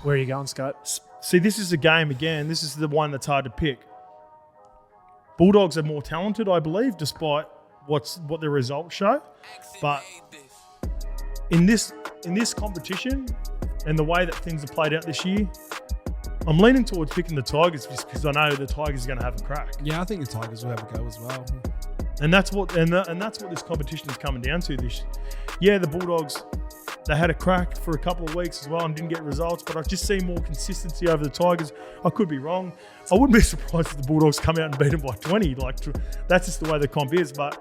Where are you going, Scott? See, this is a game again. This is the one that's hard to pick. Bulldogs are more talented, I believe, despite what the results show. But in this competition and the way that things have played out this year, I'm leaning towards picking the Tigers just because I know the Tigers are going to have a crack. Yeah, I think the Tigers will have a go as well. And that's what this competition is coming down to. The Bulldogs, they had a crack for a couple of weeks as well and didn't get results, but I just see more consistency over the Tigers. I could be wrong. I wouldn't be surprised if the Bulldogs come out and beat them by 20. That's just the way the comp is. But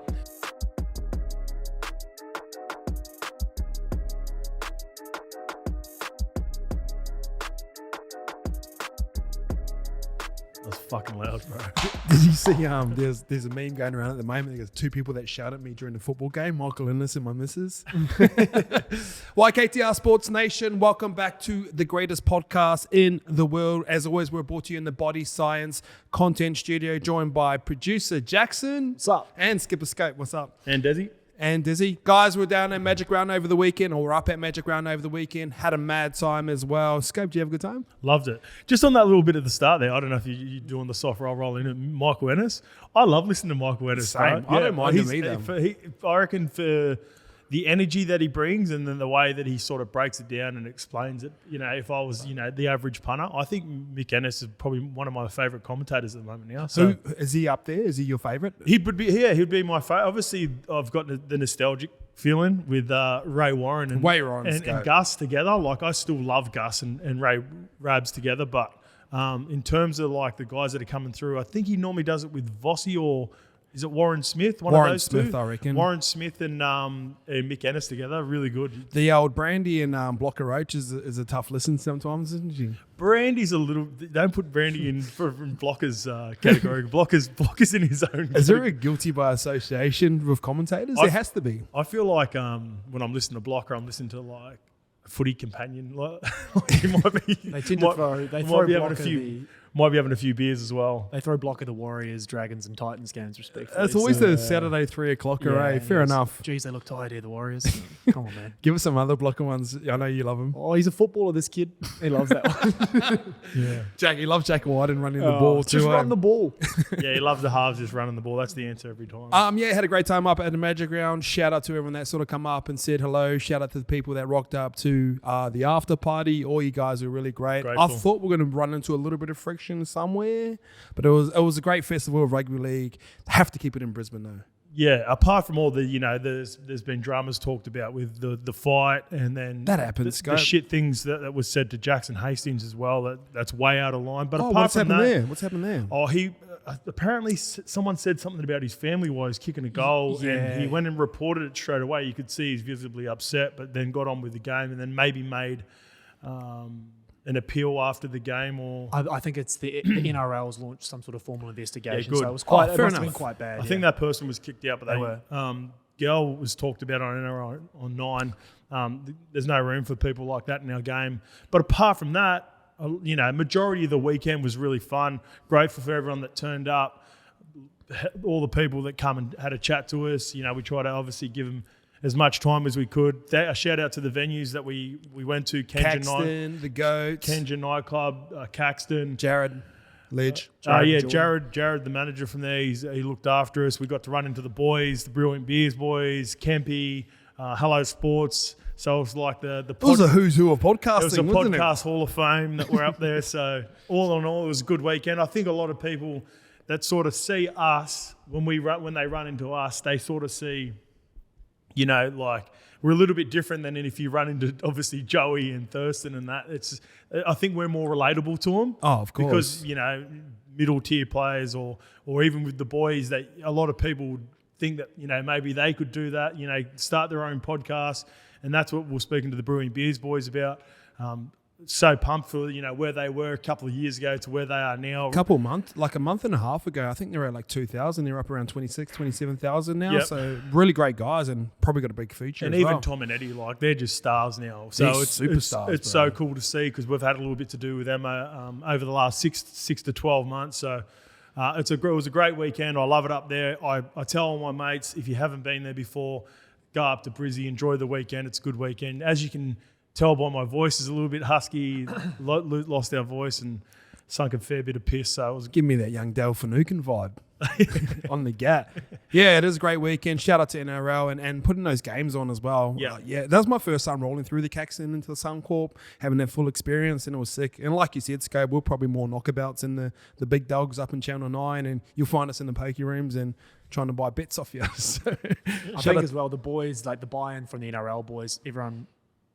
that's fucking loud, bro. Did you see? There's a meme going around at the moment. There's two people that shout at me during the football game. Michael Innes and my missus. YKTR Sports Nation, welcome back to the greatest podcast in the world. As always, we're brought to you in the Body Science Content Studio, joined by producer Jackson. What's up? And Skipper Scope. What's up? And Desi. And Dizzy. Guys, we're down at Magic Round over the weekend, or we're up at Magic Round over the weekend. Had a mad time as well. Scope, did you have a good time? Loved it. Just on that little bit at the start there, I don't know if you're doing the soft roll in it. Michael Ennis. I love listening to Michael Ennis. Same. I don't mind him either. I reckon for the energy that he brings and then the way that he sort of breaks it down and explains it, if I was, the average punter, I think Mick Ennis is probably one of my favourite commentators at the moment now. So who, is he up there? Is he your favourite? He'd be my favourite. Obviously, I've got the nostalgic feeling with Ray Warren and Gus together. Like, I still love Gus and Ray Rabs together, but in terms of like the guys that are coming through, I think he normally does it with Vossi or is it Warren Smith? Warren Smith, I reckon. Warren Smith and Mick Ennis together, really good. The old Brandy and Blocker Roach is a tough listen sometimes, isn't she? Brandy's a little. Don't put Brandy in Blocker's category. Blocker's in his own. Is there a guilty by association with commentators? There has to be. I feel like when I'm listening to Blocker, I'm listening to like a footy companion. He might be. They tend to throw. They throw Blocker might be having a few beers as well. They throw Blocker the Warriors, Dragons and Titans games respectively. It's always the Saturday 3 o'clocker, Fair enough. Geez, they look tired here, the Warriors. Come on, man. Give us some other Blocker ones. I know you love them. Oh, he's a footballer, this kid. He loves that one. Yeah. He loves Jack White and running the ball too. Just run the ball. Yeah, he loves the halves just running the ball. That's the answer every time. Had a great time up at the Magic Round. Shout out to everyone that sort of come up and said hello. Shout out to the people that rocked up to the after party. All you guys are really great. Grateful. I thought we were going to run into a little bit of friction somewhere. But it was a great festival of rugby league. Have to keep it in Brisbane though. Yeah, apart from all the there's been dramas talked about with the fight and then that happens. The shit things that was said to Jackson Hastings as well. That's way out of line. But apart what's from happened that, there? What's happened there? Oh, he apparently someone said something about his family while he was kicking a goal, and he went and reported it straight away. You could see he's visibly upset, but then got on with the game and then maybe made. An appeal after the game, or I think it's the NRL's launched some sort of formal investigation. Yeah, good. So it was quite. It fair must enough. have been quite bad. I think that person was kicked out, but They were. Girl was talked about on NRL on 9. There's no room for people like that in our game. But apart from that, majority of the weekend was really fun. Grateful for everyone that turned up, all the people that come and had a chat to us. We try to obviously give them as much time as we could. A shout out to the venues that we went to. Caxton, the Goats. Kenja Nightclub, Caxton. Jared Ledge. Jared, the manager from there, he looked after us. We got to run into the boys, the Brilliant Beers boys, Kempy, Hello Sports. So it was like it was a who's who of podcasting, it was a wasn't podcast hall of fame that were up there. So all in all, it was a good weekend. I think a lot of people that sort of see us, when they run into us, they sort of see... like we're a little bit different than if you run into obviously Joey and Thurston and that. I think we're more relatable to them. Oh, of course. Because, middle tier players or even with the boys, that a lot of people think that, maybe they could do that, start their own podcast. And that's what we're speaking to the Brewing Beers boys about. So pumped for, where they were a couple of years ago to where they are now. A month and a half ago, I think they were at like 2,000. They're up around 27,000 now. Yep. So really great guys and probably got a big future and as even well. Thom and Eddie, they're just stars now. So they're superstars. It's so cool to see because we've had a little bit to do with them over the last 6 to 12 months. So it was a great weekend. I love it up there. I tell all my mates, if you haven't been there before, go up to Brizzy, enjoy the weekend. It's a good weekend. As you can tell by my voice is a little bit husky. Lost our voice and sunk a fair bit of piss. So it was Give me that young Dale Finucane vibe on the gat. Yeah, it is a great weekend. Shout out to NRL and putting those games on as well. Yeah. Yeah, that was my first time rolling through the Caxton into the Suncorp, having that full experience, and it was sick. And like you said, Scope, we're probably more knockabouts in the big dogs up in Channel 9, and you'll find us in the pokey rooms and trying to buy bets off you. So, I think as well, the boys, like the buy-in from the NRL boys, everyone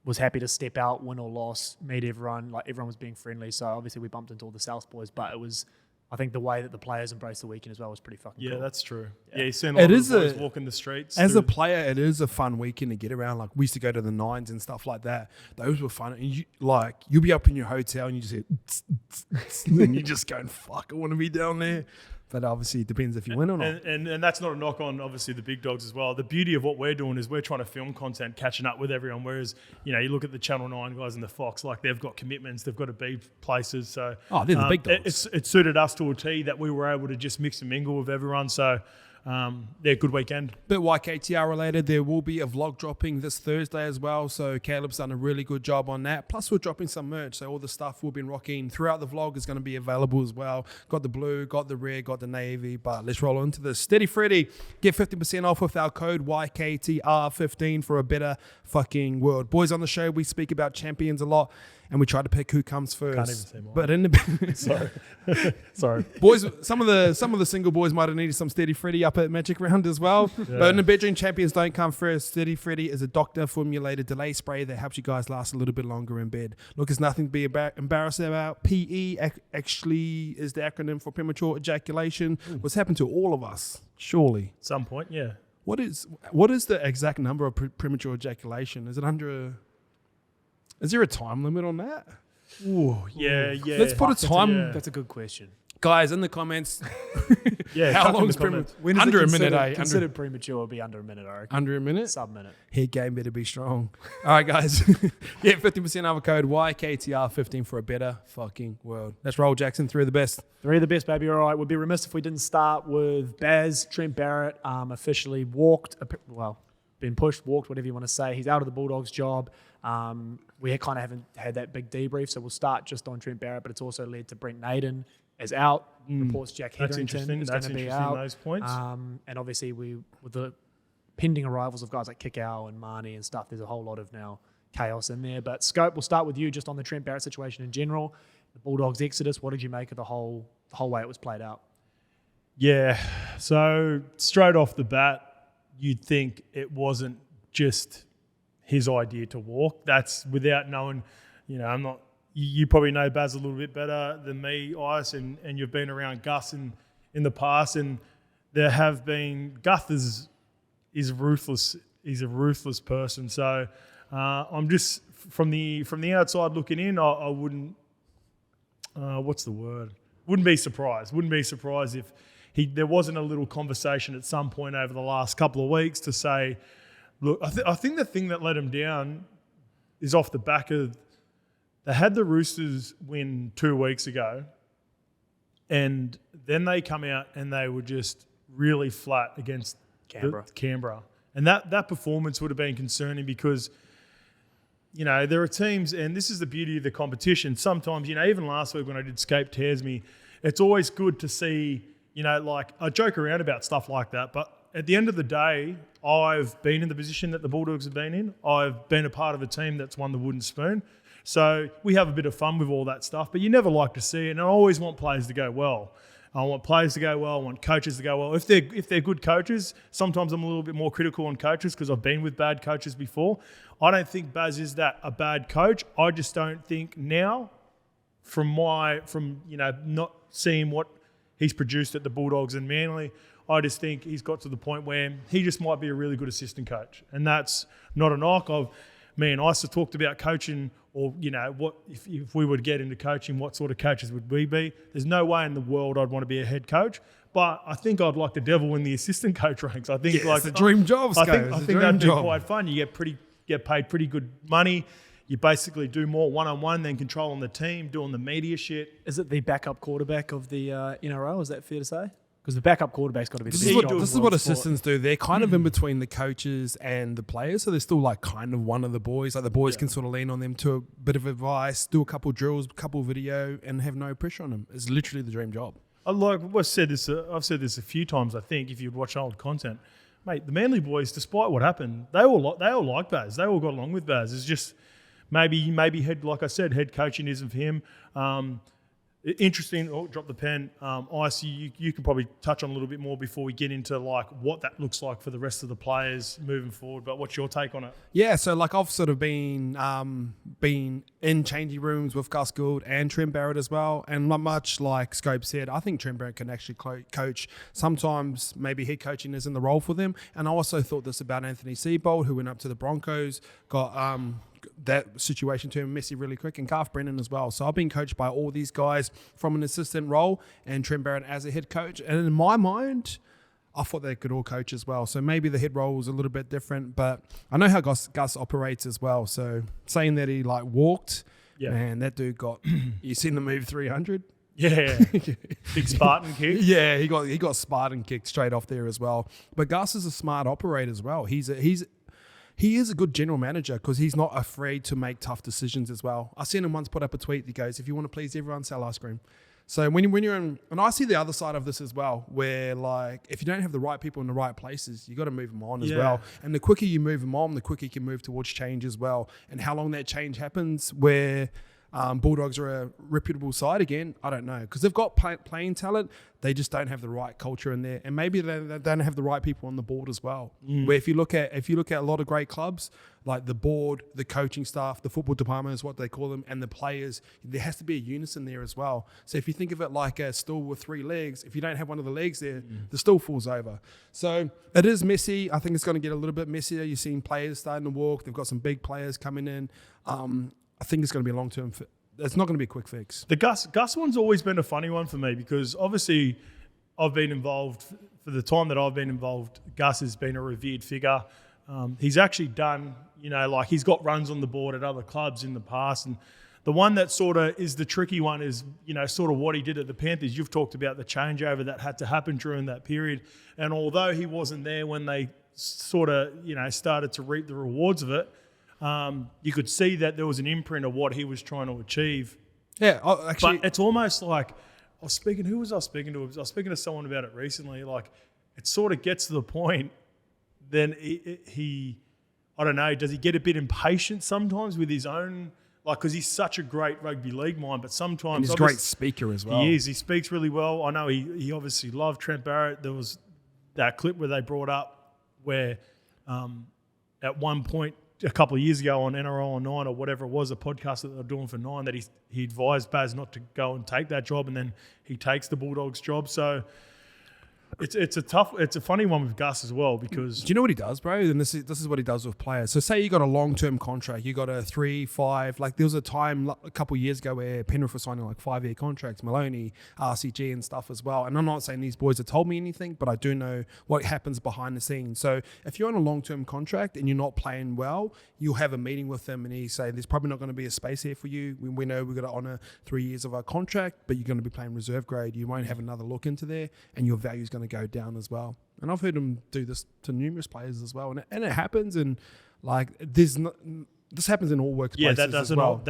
was happy to step out, win or loss, meet everyone. Like everyone was being friendly. So obviously we bumped into all the South boys, but it was, I think the way that the players embraced the weekend as well was pretty fucking cool. Yeah, that's true. Yeah, you've seen a lot of boys walking the streets. As a player, it is a fun weekend to get around. Like we used to go to the Nines and stuff like that. Those were fun. And you'll be up in your hotel and you just hear, and you're just going, fuck, I want to be down there. But obviously, it depends if you win or not. And that's not a knock on, obviously, the big dogs as well. The beauty of what we're doing is we're trying to film content, catching up with everyone. Whereas, you look at the Channel 9 guys and the Fox, like they've got commitments, they've got to be places. So they're the big dogs. It suited us to a T that we were able to just mix and mingle with everyone. So, good weekend. Bit YKTR related, there will be a vlog dropping this Thursday as well. So Caleb's done a really good job on that. Plus, we're dropping some merch. So all the stuff we've been rocking throughout the vlog is going to be available as well. Got the blue, got the red, got the navy. But let's roll into this. Steady Freddy, get 50% off with our code YKTR15 for a better fucking world. Boys, on the show, we speak about champions a lot. And we try to pick who comes first. Can't even say mine. But in the Sorry, boys, some of the single boys might have needed some Steady Freddy up at Magic Round as well. Yeah. But in the bedroom, champions don't come first. Steady Freddy is a doctor-formulated delay spray that helps you guys last a little bit longer in bed. Look, it's nothing to be embarrassed about. PE actually is the acronym for premature ejaculation. What's happened to all of us, surely. At some point, yeah. What is the exact number of premature ejaculation? Is it under? Is there a time limit on that? Ooh, yeah. Let's put a time. That's a good question. Guys, in the comments. Yeah, how long is premature? Under a minute, eh? Considered premature would be under a minute, I reckon. Under a minute? Sub-minute. Head game better be strong. All right, guys. Get 50% off a code YKTR15 for a better fucking world. Let's roll, Jackson. Three of the best. Three of the best, baby. All right. We'd be remiss if we didn't start with Baz. Trent Barrett officially walked, been pushed, walked, whatever you want to say. He's out of the Bulldogs job. We kind of haven't had that big debrief, so we'll start just on Trent Barrett, but it's also led to Brent Naden is out. Reports Jack Hetherington is going to be out. Those points. And obviously, with the pending arrivals of guys like Kikau and Marnie and stuff, there's a whole lot of now chaos in there. But Scope, we'll start with you just on the Trent Barrett situation in general. The Bulldogs exodus, what did you make of the whole way it was played out? Yeah, so straight off the bat, you'd think it wasn't just his idea to walk. That's without knowing, I'm not, you probably know Baz a little bit better than me, Ice, and you've been around Gus in the past, and there have been, Gus is ruthless. He's a ruthless person. So I'm just, from the outside looking in, I wouldn't, what's the word? Wouldn't be surprised if there wasn't a little conversation at some point over the last couple of weeks to say, look, I think the thing that let him down is off the back of, they had the Roosters win 2 weeks ago, and then they come out and they were just really flat against Canberra. And that performance would have been concerning because, there are teams, and this is the beauty of the competition. Sometimes, even last week when I did Scape Tears Me, it's always good to see, like I joke around about stuff like that, but at the end of the day, I've been in the position that the Bulldogs have been in. I've been a part of a team that's won the wooden spoon. So we have a bit of fun with all that stuff, but you never like to see it. And I always want players to go well. I want players to go well. I want coaches to go well. If they're good coaches, sometimes I'm a little bit more critical on coaches because I've been with bad coaches before. I don't think Baz is that a bad coach. I just don't think now, from not seeing what he's produced at the Bulldogs and Manly, I just think he's got to the point where he just might be a really good assistant coach. And that's not a knock. I used to talk about coaching, or, what if we would get into coaching, what sort of coaches would we be? There's no way in the world I'd want to be a head coach. But I think I'd like the devil in the assistant coach ranks. I think it's a dream job, I think that'd be quite fun. You get paid pretty good money. You basically do more one-on-one than controlling the team, doing the media shit. Is it the backup quarterback of the NRL? Is that fair to say? because the backup quarterback's got to be the This best is job in what world sport. assistants do. They're kind of in between the coaches and the players, so they're still like kind of one of the boys. Like the boys can sort of lean on them to a bit of advice, do a couple drills, a couple video, and have no pressure on them. It's literally the dream job. I've said this a few times. I think if you'd watch old content, mate, the Manly boys, despite what happened, they all like Baz. They all got along with Baz. It's just maybe like I said, head coaching isn't for him. Interesting. Oh, drop the pen. Ice, you can probably touch on a little bit more before we get into like what that looks like for the rest of the players moving forward. But what's your take on it? Yeah, so like I've sort of been in changing rooms with Gus Gould and Trent Barrett as well, and not much like Scope said, I think Trent Barrett can actually coach. Sometimes maybe head coaching isn't the role for them, and I also thought this about Anthony Seibold, who went up to the Broncos, got that situation turned messy really quick, and Garth Brennan as well. So I've been coached by all these guys from an assistant role and Trent Barrett as a head coach. And in my mind, I thought they could all coach as well. So maybe the head role was a little bit different, but I know how Gus operates as well. So saying that he like walked, man, that dude got, you seen the move 300? Yeah, big Spartan kick. Yeah, he got Spartan kicked straight off there as well. But Gus is a smart operator as well. He is a good general manager because he's not afraid to make tough decisions as well. I seen him once put up a tweet that goes, if you want to please everyone, sell ice cream. So when you're in, and I see the other side of this as well, where like if you don't have the right people in the right places, you got to move them on as well. And the quicker you move them on, the quicker you can move towards change as well. And how long that change happens, where Bulldogs are a reputable side again, I don't know, because they've got playing talent, they just don't have the right culture in there, and maybe they don't have the right people on the board as well. Where if you look at a lot of great clubs, like the board, the coaching staff, the football department is what they call them, and the players, there has to be a unison there as well. So if you think of it like a stool with 3 legs, if you don't have one of the legs there, the stool falls over. So it is messy. I think it's going to get a little bit messier. You're seeing players starting to walk. They've got some big players coming in. I think it's going to be a long-term it's not going to be a quick fix. The Gus one's always been a funny one for me because obviously I've been involved, for the time that I've been involved, Gus has been a revered figure. He's actually done, like he's got runs on the board at other clubs in the past. And the one that sort of is the tricky one is, sort of what he did at the Panthers. You've talked about the changeover that had to happen during that period. And although he wasn't there when they sort of, started to reap the rewards of it, you could see that there was an imprint of what he was trying to achieve. Yeah, actually, but it's almost like who was I speaking to? I was speaking to someone about it recently. Like, it sort of gets to the point. Then he I don't know. Does he get a bit impatient sometimes with his own? Like, because he's such a great rugby league mind, but sometimes and he's a great speaker as well. He is. He speaks really well. I know he obviously loved Trent Barrett. There was that clip where they brought up where at one point, a couple of years ago on NRL on 9 or whatever it was, a podcast that they were doing for 9, that he advised Baz not to go and take that job, and then he takes the Bulldogs job. So it's a funny one with Gus as well, because do you know what he does, bro? And this is what he does with players. So say you got a long-term contract, you got a 3, 5, like there was a time a couple of years ago where Penrith was signing like 5-year contracts, Maloney, RCG and stuff as well. And I'm not saying these boys have told me anything, but I do know what happens behind the scenes. So if you're on a long-term contract and you're not playing well, you'll have a meeting with them and he say, there's probably not going to be a space here for you. We know we've got to honour 3 years of our contract, but you're going to be playing reserve grade. You won't have another look into there, and your value is going to go down as well. And I've heard him do this to numerous players as well, and it happens. And like this happens in all workplaces. Yeah, that doesn't. as well.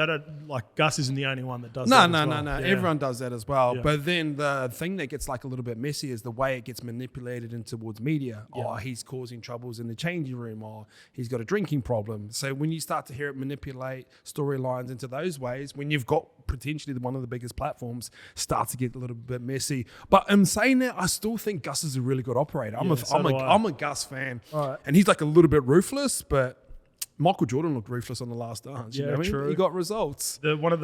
Like Gus isn't the only one that does. No. Yeah. Everyone does that as well. Yeah. But then the thing that gets like a little bit messy is the way it gets manipulated in towards media. Yeah. Oh, he's causing troubles in the changing room, or he's got a drinking problem. So when you start to hear it manipulate storylines into those ways, when you've got potentially one of the biggest platforms, starts to get a little bit messy. But I'm saying that I still think Gus is a really good operator. I'm a Gus fan, right. And he's like a little bit ruthless, but Michael Jordan looked ruthless on the last dance. Yeah, you know what I mean? true. He got results. One of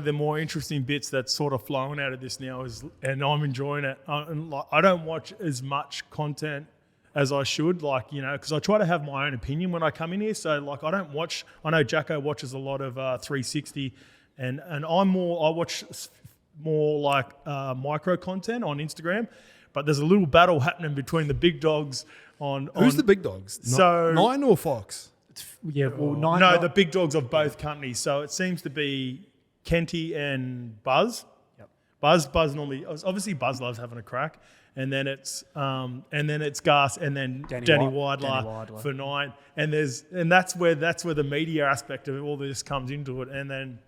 the more interesting bits that's sort of flowing out of this now is, and I'm enjoying it. I don't watch as much content as I should, because I try to have my own opinion when I come in here. So I don't watch. I know Jacko watches a lot of 360, and I watch more like micro content on Instagram. But there's a little battle happening between the big dogs Who's the big dogs? So 9 or Fox? Yeah, well, the big dogs of both companies. So it seems to be Kenty and Buzz. Yep. Buzz normally, obviously Buzz loves having a crack. and then it's Gus, and then Danny Widler for 9, and that's where the media aspect of all this comes into it, and then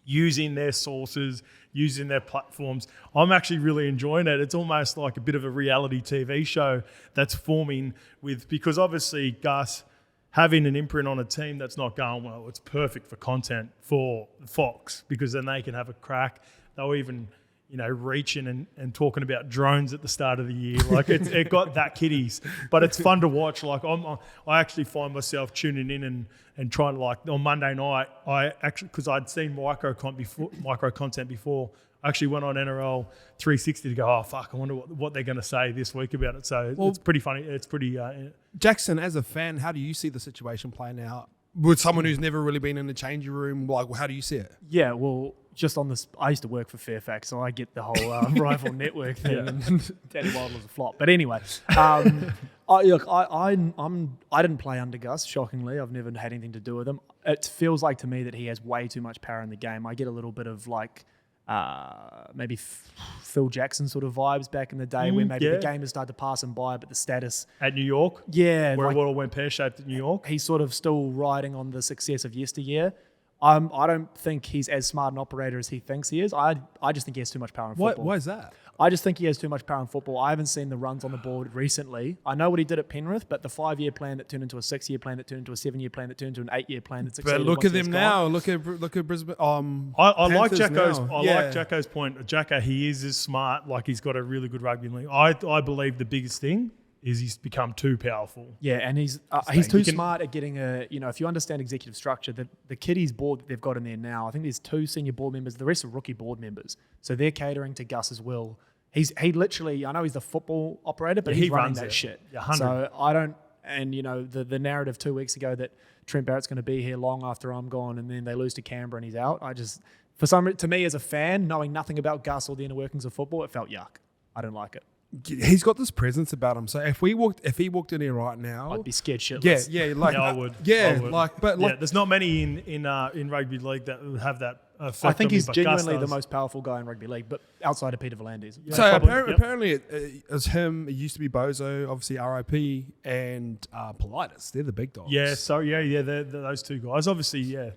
using their sources, using their platforms. I'm actually really enjoying it. It's almost like a bit of a reality TV show that's forming because obviously Gus having an imprint on a team that's not going well, it's perfect for content for Fox, because then they can have a crack. They'll even, reaching and talking about drones at the start of the year. Like it got that kiddies, but it's fun to watch. Like I actually find myself tuning in and trying to, like, on Monday night, I actually, because I'd seen micro content before, I actually went on NRL 360 to go, oh fuck, I wonder what they're going to say this week about it. So it's pretty funny. It's pretty. Jackson, as a fan, how do you see the situation playing out? With someone who's never really been in the changing room, like, how do you see it? Yeah, well, just on this, I used to work for Fairfax, so I get the whole rival network thing. Yeah. And Danny Wilder's a flop. But anyway, I didn't play under Gus, shockingly. I've never had anything to do with him. It feels like to me that he has way too much power in the game. I get a little bit of like maybe Phil Jackson sort of vibes back in the day, where maybe the game has started to pass him by, but the status at New York, where it all went pear-shaped at New York. He's sort of still riding on the success of yesteryear. I don't think he's as smart an operator as he thinks he is. I just think he has too much power in football. Why is that? I just think he has too much power in football. I haven't seen the runs on the board recently. I know what he did at Penrith, but the 5-year plan that turned into a 6-year plan, that turned into a 7-year plan, that turned into an 8-year plan. But look at them now. Look at Brisbane. I like Jacko's. Like Jacko's point. Jacko, he is as smart. Like, he's got a really good rugby league. I believe the biggest thing is he's become too powerful. Yeah, and he's too smart at getting if you understand executive structure, the kiddies board that they've got in there now, I think there's 2 senior board members, the rest are rookie board members. So they're catering to Gus's will. He literally, I know he's the football operator, but he's running that shit. Yeah, so I don't, and the narrative 2 weeks ago that Trent Barrett's going to be here long after I'm gone, and then they lose to Canberra and he's out. To me as a fan, knowing nothing about Gus or the inner workings of football, it felt yuck. I don't like it. He's got this presence about him. So if he walked in here right now, I'd be scared shitless. Yeah, like I would. Yeah, I would. There's not many in rugby league that have that effect. I think on he's me, genuinely the most powerful guy in rugby league, but outside of Peter V'landys. Yeah, so apparently it was him. It used to be Bozo, obviously RIP, and Politis. They're the big dogs. Yeah. So they're those 2 guys. Obviously, yeah.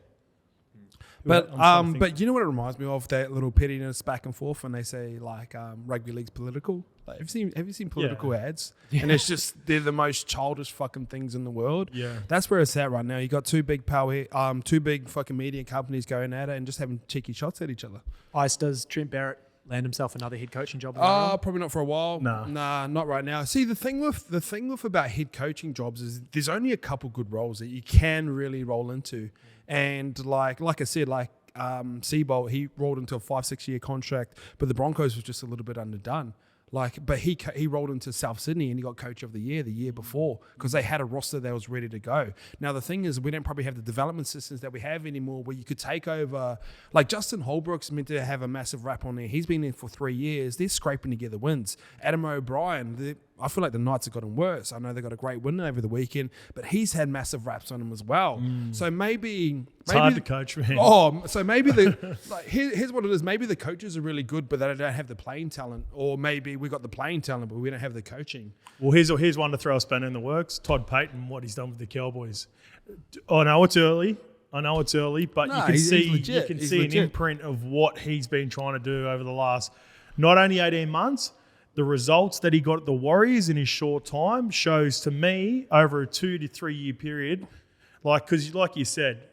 But you know what it reminds me of? That little pettiness back and forth when they say like rugby league's political. Like, have you seen political ads? Yeah. And it's just they're the most childish fucking things in the world. Yeah, that's where it's at right now. You got 2 big two big fucking media companies going at it and just having cheeky shots at each other. Does Trent Barrett land himself another head coaching job? Probably not for a while. Nah, not right now. See, the thing with about head coaching jobs is there's only a couple good roles that you can really roll into. And like I said, Seabolt, he rolled into a 5-6 year contract, but the Broncos was just a little bit underdone. But he rolled into South Sydney and he got Coach of the year before, because they had a roster that was ready to go. Now, the thing is, we don't probably have the development systems that we have anymore where you could take over. Like, Justin Holbrook's meant to have a massive rap on there. He's been in for 3 years. They're scraping together wins. Adam O'Brien, I feel like the Knights have gotten worse. I know they got a great win over the weekend, but he's had massive raps on him as well. So maybe it's hard to coach for him. So maybe here's what it is. Maybe the coaches are really good, but they don't have the playing talent, or maybe we got the playing talent, but we don't have the coaching. Well, here's one to throw a spanner in the works. Todd Payton, what he's done with the Cowboys. I know it's early, but you can see an imprint of what he's been trying to do over the last not only 18 months. The results that he got at the Warriors in his short time shows to me over a 2 to 3 year period, because like you said,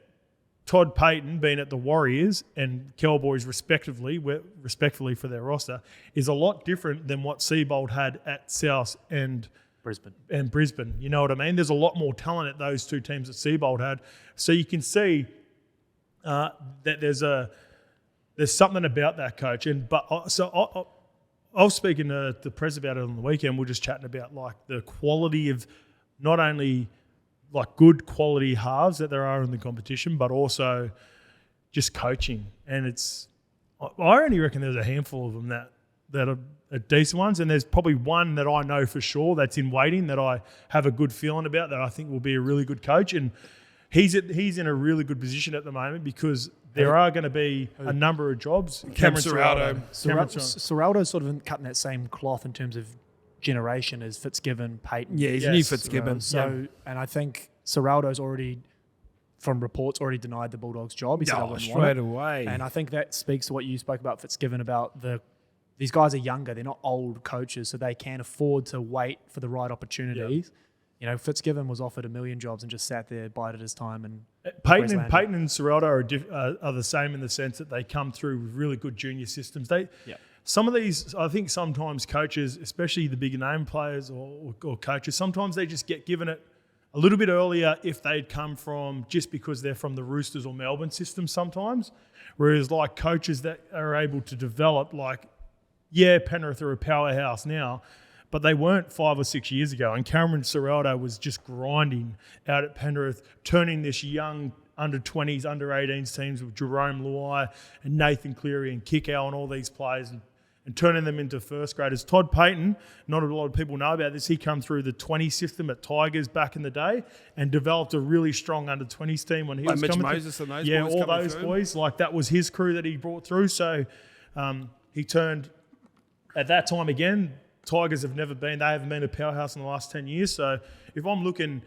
Todd Payton being at the Warriors and Cowboys respectively for their roster is a lot different than what Seabolt had at South and Brisbane. You know what I mean? There's a lot more talent at those 2 teams that Seabolt had. So you can see that there's something about that coach. I was speaking to the press about it on the weekend. We're just chatting about like the quality of not only like good quality halves that there are in the competition, but also just coaching. And I only reckon there's a handful of them that are decent ones. And there's probably one that I know for sure that's in waiting that I have a good feeling about, that I think will be a really good coach. And he's in a really good position at the moment because there are going to be a number of jobs. Cameron Ciraldo. Ciraldo's sort of cutting that same cloth in terms of generation as Fitzgibbon, Payton. Yeah, he's a new Fitzgibbon. And I think Ciraldo's already, from reports, already denied the Bulldogs' job. He said I wouldn't want straight it. away. And I think that speaks to what you spoke about Fitzgibbon about these guys are younger. They're not old coaches, so they can afford to wait for the right opportunities. You know, Fitzgibbon was offered 1 million jobs and just sat there, bided his time. And Payton and Ciraldo are the same in the sense that they come through with really good junior systems. Some of these, I think sometimes coaches, especially the bigger name players or coaches, sometimes they just get given it a little bit earlier if they'd come from just because they're from the Roosters or Melbourne system sometimes. Whereas like coaches that are able to develop Penrith are a powerhouse now, but they weren't 5 or 6 years ago. And Cameron Ciraldo was just grinding out at Penrith, turning this young under-20s, under-18s teams with Jerome Luai and Nathan Cleary and Kickow and all these players and turning them into first graders. Todd Payton, not a lot of people know about this, he come through the 20 system at Tigers back in the day and developed a really strong under-20s team when he was Mitch coming Moses through. And those boys all those through. Boys. Like that was his crew that he brought through. So he turned, at that time again, Tigers they haven't been a powerhouse in the last 10 years. So if I'm looking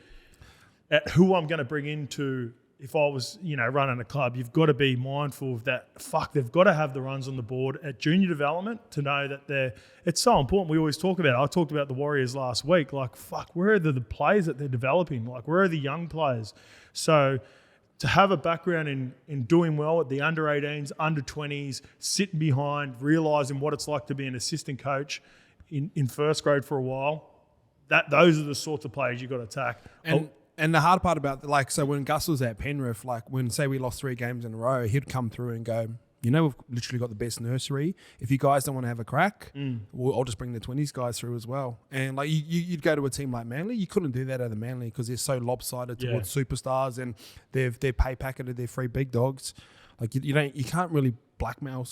at who I'm going to bring into, if I was, running a club, you've got to be mindful of that. They've got to have the runs on the board at junior development to know that it's so important. We always talk about it. I talked about the Warriors last week. Where are the players that they're developing? Where are the young players? So to have a background in doing well at the under-18s, under-20s, sitting behind, realising what it's like to be an assistant coach in first grade for a while, those are the sorts of players you've got to attack. And the hard part about, so when Gus was at Penrith, when, say, we lost 3 games in a row, he'd come through and go, we've literally got the best nursery. If you guys don't want to have a crack, I'll just bring the 20s guys through as well. And, you'd go to a team like Manly. You couldn't do that at the Manly because they're so lopsided towards superstars and they're pay packeted, they're free big dogs. You can't really blackmail.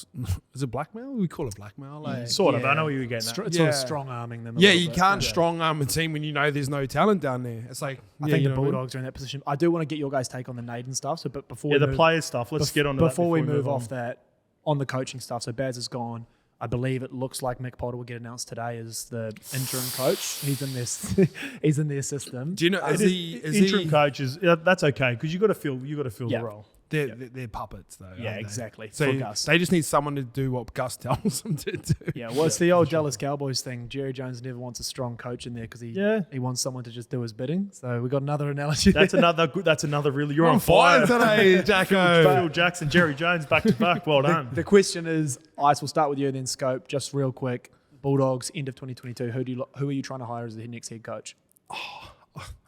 Is it blackmail? We call it blackmail. Sort of. I know you were getting that. It's sort of strong-arming them. You can't strong-arm a team when you know there's no talent down there. It's like... I think the Bulldogs are in that position. I do want to get your guys' take on the Naden stuff. But before the player stuff. Let's get on to that before we move off that, on the coaching stuff. So Baz is gone. I believe it looks like Mick Potter will get announced today as the interim coach. He's in this. He's in their system. Do you know? Is interim coach is that's okay because you got to fill the role. They're puppets, though. Yeah, exactly. So for Gus. they just need someone to do what Gus tells them to do. Yeah, well, it's the old Dallas Cowboys thing. Jerry Jones never wants a strong coach in there because he wants someone to just do his bidding. So we got another analogy. That's another really. You're on fire today, Jacko. Phil Jackson, Jerry Jones, back to back. Well done. The question is, Ice, we'll start with you and then Scope. Just real quick, Bulldogs end of 2022. Who are you trying to hire as the next head coach?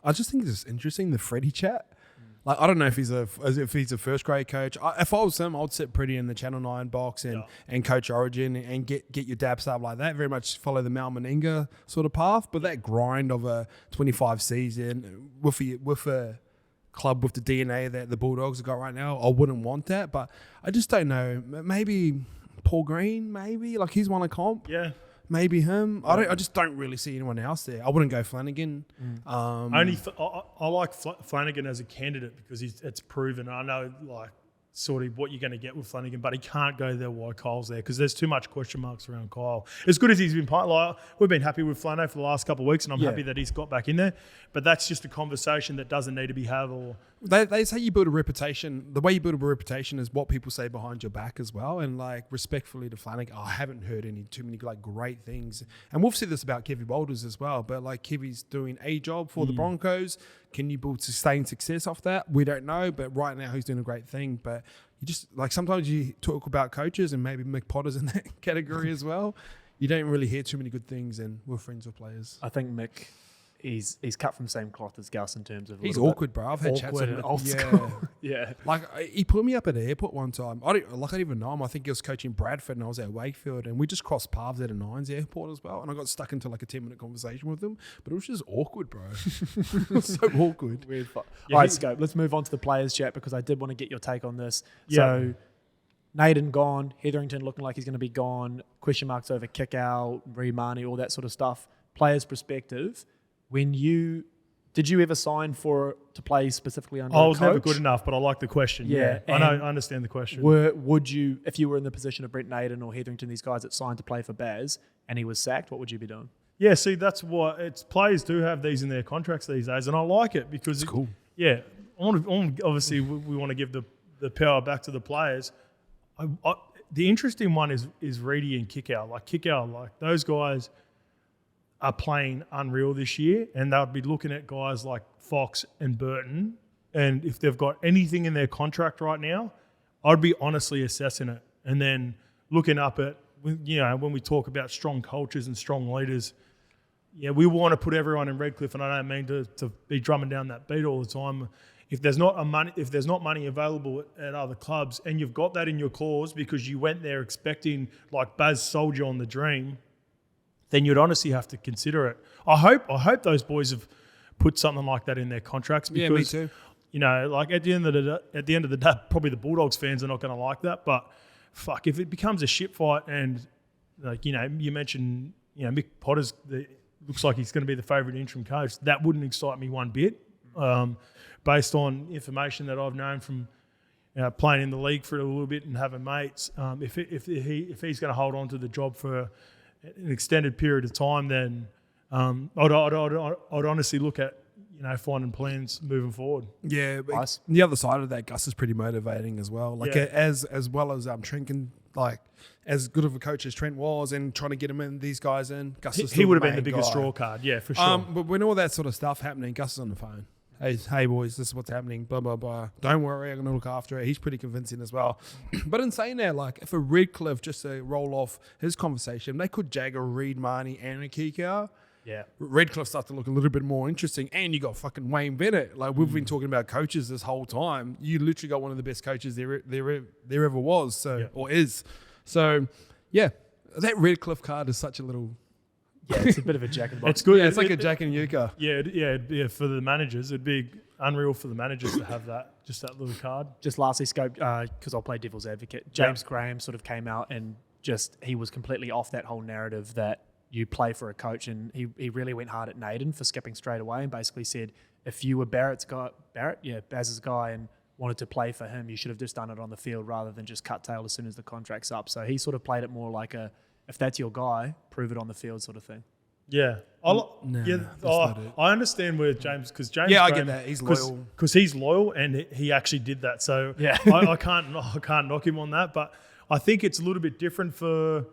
I just think it's interesting, the Freddie chat. I don't know if he's a first grade coach. If I was him, I'd sit pretty in the Channel 9 box and coach Origin and get your dab stuff like that. Very much follow the Mal Meninga sort of path. But that grind of a 25 season with a club with the DNA that the Bulldogs have got right now, I wouldn't want that. But I just don't know. Maybe Paul Green, he's won a comp. Yeah. Maybe him. I just don't really see anyone else there. I wouldn't go Flanagan. I like Flanagan as a candidate because it's proven. I know sort of what you're going to get with Flanagan, but he can't go there while Kyle's there because there's too much question marks around Kyle. As good as he's been, we've been happy with Flano for the last couple of weeks, and I'm happy that he's got back in there. But that's just a conversation that doesn't need to be had. Or they say you build a reputation. The way you build a reputation is what people say behind your back as well. And respectfully to Flanagan, I haven't heard too many great things. And we've said this about Kevy Boulders as well. But Kevy's doing a job for the Broncos. Can you build sustained success off that? We don't know, but right now he's doing a great thing. But you just sometimes you talk about coaches and maybe Mick Potter's in that category as well. You don't really hear too many good things, and we're friends with players. I think Mick, he's cut from the same cloth as Gus in terms of he's awkward, bro. I've had chats with him. Old school. Yeah. He put me up at the airport one time. I don't even know him. I think he was coaching Bradford and I was at Wakefield, and we just crossed paths at a Nines airport as well. And I got stuck into a 10-minute conversation with him, but it was just awkward, bro. It was so awkward. Weird. All right, Scope. Let's move on to the players chat because I did want to get your take on this. Yeah. So Naden gone, Hetherington looking like he's going to be gone, question marks over Kickout, Reed Marnie, all that sort of stuff. Players' perspective, when you Did you ever sign to play specifically under I a was never coach? good enough, but I like the question. Yeah, I know. I understand the question. Would you, if you were in the position of Brent Naden or Hetherington, these guys that signed to play for Baz, and he was sacked, what would you be doing? Yeah, see, that's what players do have these in their contracts these days, and I like it because It's cool. Yeah, obviously we want to give the power back to the players. The interesting one is Reedy and Kickow. Like those guys are playing unreal this year, and they'll be looking at guys like Fox and Burton, and if they've got anything in their contract right now, I'd be honestly assessing it, and then looking up at, when we talk about strong cultures and strong leaders. Yeah, we want to put everyone in Redcliffe, and I don't mean to be drumming down that beat all the time. If there's not money available at other clubs, and you've got that in your clause because you went there expecting like Baz sold you on the dream, then you'd honestly have to consider it. I hope those boys have put something like that in their contracts because me too. Like at the end of the day, probably the Bulldogs fans are not going to like that. But fuck, if it becomes a shit fight, and like you mentioned, Mick Potter's looks like he's going to be the favourite interim coach. That wouldn't excite me one bit, based on information that I've known from playing in the league for a little bit and having mates. If he's going to hold on to the job for an extended period of time, then I'd honestly look at finding plans moving forward. Yeah, but Nice. the other side of that, Gus is pretty motivating as well. Like as well as Trent can, like as good of a coach as Trent was, and trying to get him in, these guys in. Gus is He still would have the been the main biggest guy. draw card, yeah, for sure. But when all that sort of stuff happening, Gus is on the phone. Hey boys, this is what's happening. Blah blah blah. Don't worry, I'm gonna look after it. He's pretty convincing as well. But in saying that, like if a Redcliffe, just to roll off his conversation, they could jag a Reed, Marnie, and a Kikau. Yeah. Redcliffe start to look a little bit more interesting, and you got fucking Wayne Bennett. Like we've been talking about coaches this whole time. You literally got one of the best coaches there ever was, or is. So yeah, that Redcliffe card is such a little. Yeah, it's a bit of a jack in the box. It's good. Yeah, it's like a Jack and Yucca. Yeah, for the managers, it'd be unreal for the managers to have that little card. Just lastly, Scope, because I'll play devil's advocate, James Graham sort of came out and he was completely off that whole narrative that you play for a coach, and he really went hard at Naden for skipping straight away and basically said, if you were Baz's guy and wanted to play for him, you should have just done it on the field rather than just cut tail as soon as the contract's up. So he sort of played it more like if that's your guy, prove it on the field sort of thing. Yeah. that's not it. I understand where James, because James. Yeah, I Graham, get that. He's loyal. Because he's loyal, and he actually did that. So Yeah. I can't knock him on that. But I think it's a little bit different for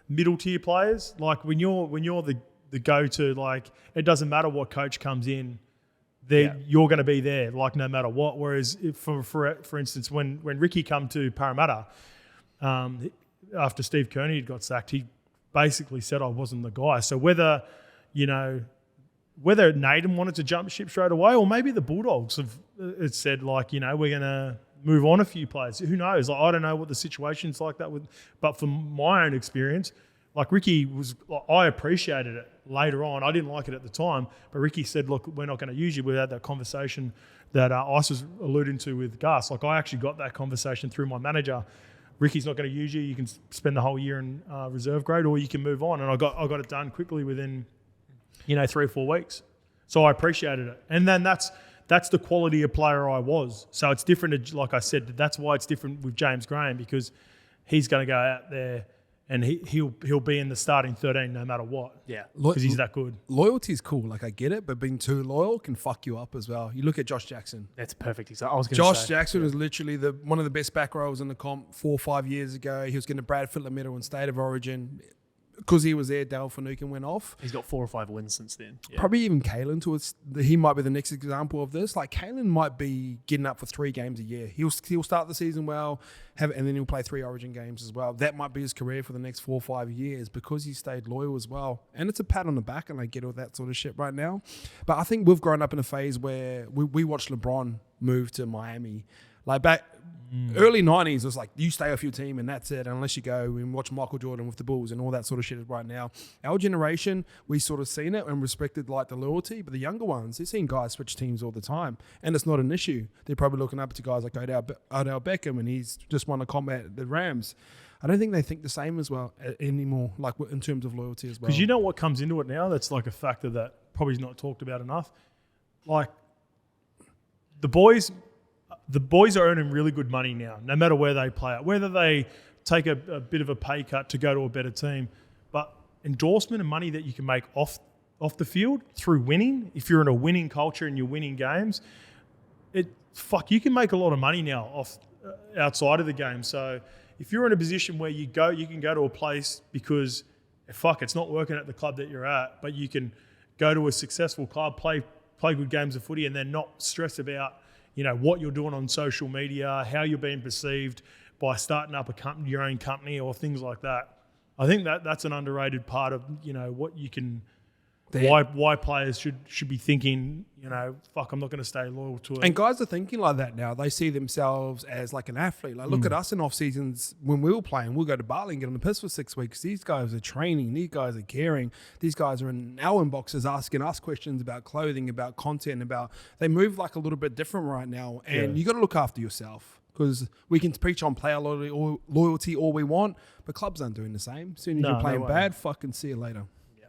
middle tier players. Like when you're the go-to, like it doesn't matter what coach comes in, you're going to be there, like no matter what. Whereas if for instance, when Ricky come to Parramatta, after Steve Kearney had got sacked, he basically said I wasn't the guy. So whether Naden wanted to jump ship straight away, or maybe the Bulldogs have said like, we're going to move on a few players. Who knows? Like, I don't know what the situation's like that with, but from my own experience, like Ricky I appreciated it later on. I didn't like it at the time, but Ricky said, look, we're not going to use you. We had that conversation that Ice was alluding to with Gus. Like I actually got that conversation through my manager. Ricky's not going to use you. You can spend the whole year in reserve grade, or you can move on. And I got it done quickly within, 3 or 4 weeks. So I appreciated it. And then that's the quality of player I was. So it's different. Like I said, that's why it's different with James Graham, because he's going to go out there and he'll be in the starting 13 no matter what. Yeah. Because he's that good. Loyalty is cool. Like I get it, but being too loyal can fuck you up as well. You look at Josh Jackson. That's a perfect example. I was going to Josh say. Jackson was literally one of the best back rows in the comp 4 or 5 years ago. He was getting a Brad Fittler medal in State of Origin. Because he was there, Dale Finucane went off. He's got 4 or 5 wins since then. Yeah. Probably even Kalen he might be the next example of this. Like Kalen might be getting up for 3 games a year. He'll start the season well, and then he'll play 3 Origin games as well. That might be his career for the next 4 or 5 years because he stayed loyal as well. And it's a pat on the back, and I get all that sort of shit right now. But I think we've grown up in a phase where we watched LeBron move to Miami. Like back early 90s, it was like, you stay off your team and that's it, unless you go and watch Michael Jordan with the Bulls and all that sort of shit right now. Our generation, we sort of seen it and respected like the loyalty, but the younger ones, they're seeing guys switch teams all the time, and it's not an issue. They're probably looking up to guys like Odell Beckham, and he's just won a combat at the Rams. I don't think they think the same as well anymore, like in terms of loyalty as well. Because you know what comes into it now? That's like a factor that probably is not talked about enough. like the boys are earning really good money now, no matter where they play out, whether they take a bit of a pay cut to go to a better team, but endorsement and money that you can make off the field through winning, if you're in a winning culture and you're winning games, you can make a lot of money now off outside of the game. So if you're in a position where you can go to a place because it's not working at the club that you're at, but you can go to a successful club, play good games of footy, and then not stress about what you're doing on social media, how you're being perceived by starting up your own company or things like that. I think that's an underrated part of what you can. Why players should be thinking, I'm not going to stay loyal to it. And guys are thinking like that now. They see themselves as like an athlete. Like, look at us in off seasons when we were playing. We'll go to Bali and get on the piss for 6 weeks. These guys are training. These guys are caring. These guys are in our inboxes asking us questions about clothing, about content, they move like a little bit different right now. And you got to look after yourself. Because we can preach on player loyalty all we want, but clubs aren't doing the same. As soon as you're playing bad, fucking see you later. Yeah.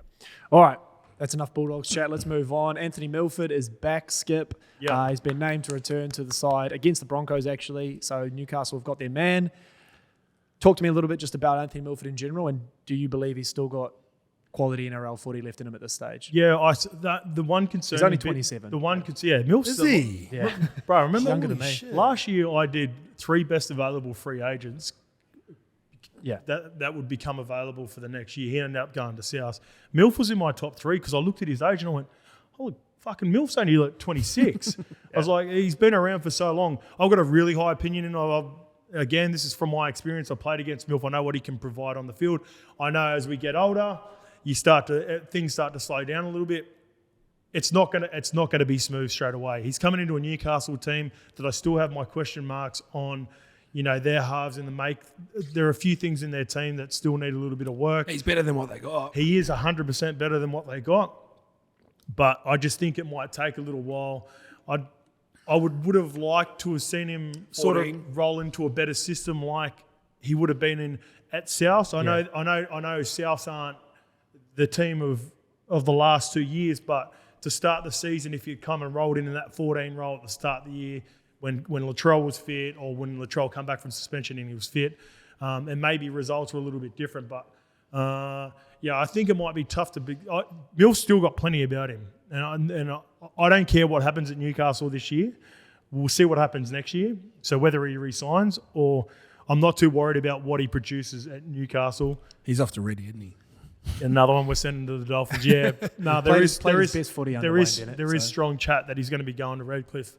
All right. That's enough Bulldogs chat. Let's move on. Anthony Milford is back, Skip. Yep. He's been named to return to the side against the Broncos, actually. So Newcastle have got their man. Talk to me a little bit just about Anthony Milford in general, and do you believe he's still got quality NRL footy left in him at this stage? Yeah, the one concern... He's only 27. Milf's Is he? Yeah. Bro, remember younger than me. Last year I did 3 best available free agents. Yeah. That would become available for the next year. He ended up going to South. Milf was in my top 3 because I looked at his age and I went, holy fucking Milf's only like 26. I was like, he's been around for so long. I've got a really high opinion, and again, this is from my experience. I played against Milf. I know what he can provide on the field. I know as we get older, things start to slow down a little bit. It's not gonna be smooth straight away. He's coming into a Newcastle team that I still have my question marks on. Their halves in the make. There are a few things in their team that still need a little bit of work. He's better than what they got. He is 100% better than what they got, but I just think it might take a little while. I would have liked to have seen him sort of roll into a better system like he would have been in at South. I know South aren't the team of the last 2 years, but to start the season, if you'd come and rolled in that 14 role at the start of the year, when Latrell was fit, or when Latrell come back from suspension and he was fit, and maybe results were a little bit different. But I think it might be tough to be. Bill's still got plenty about him, and I don't care what happens at Newcastle this year. We'll see what happens next year. So whether he resigns, or I'm not too worried about what he produces at Newcastle. He's off to Ready, isn't he? Another one we're sending to the Dolphins. Yeah, no, there is best footy under Wayne Bennett, there is strong chat that he's going to be going to Redcliffe.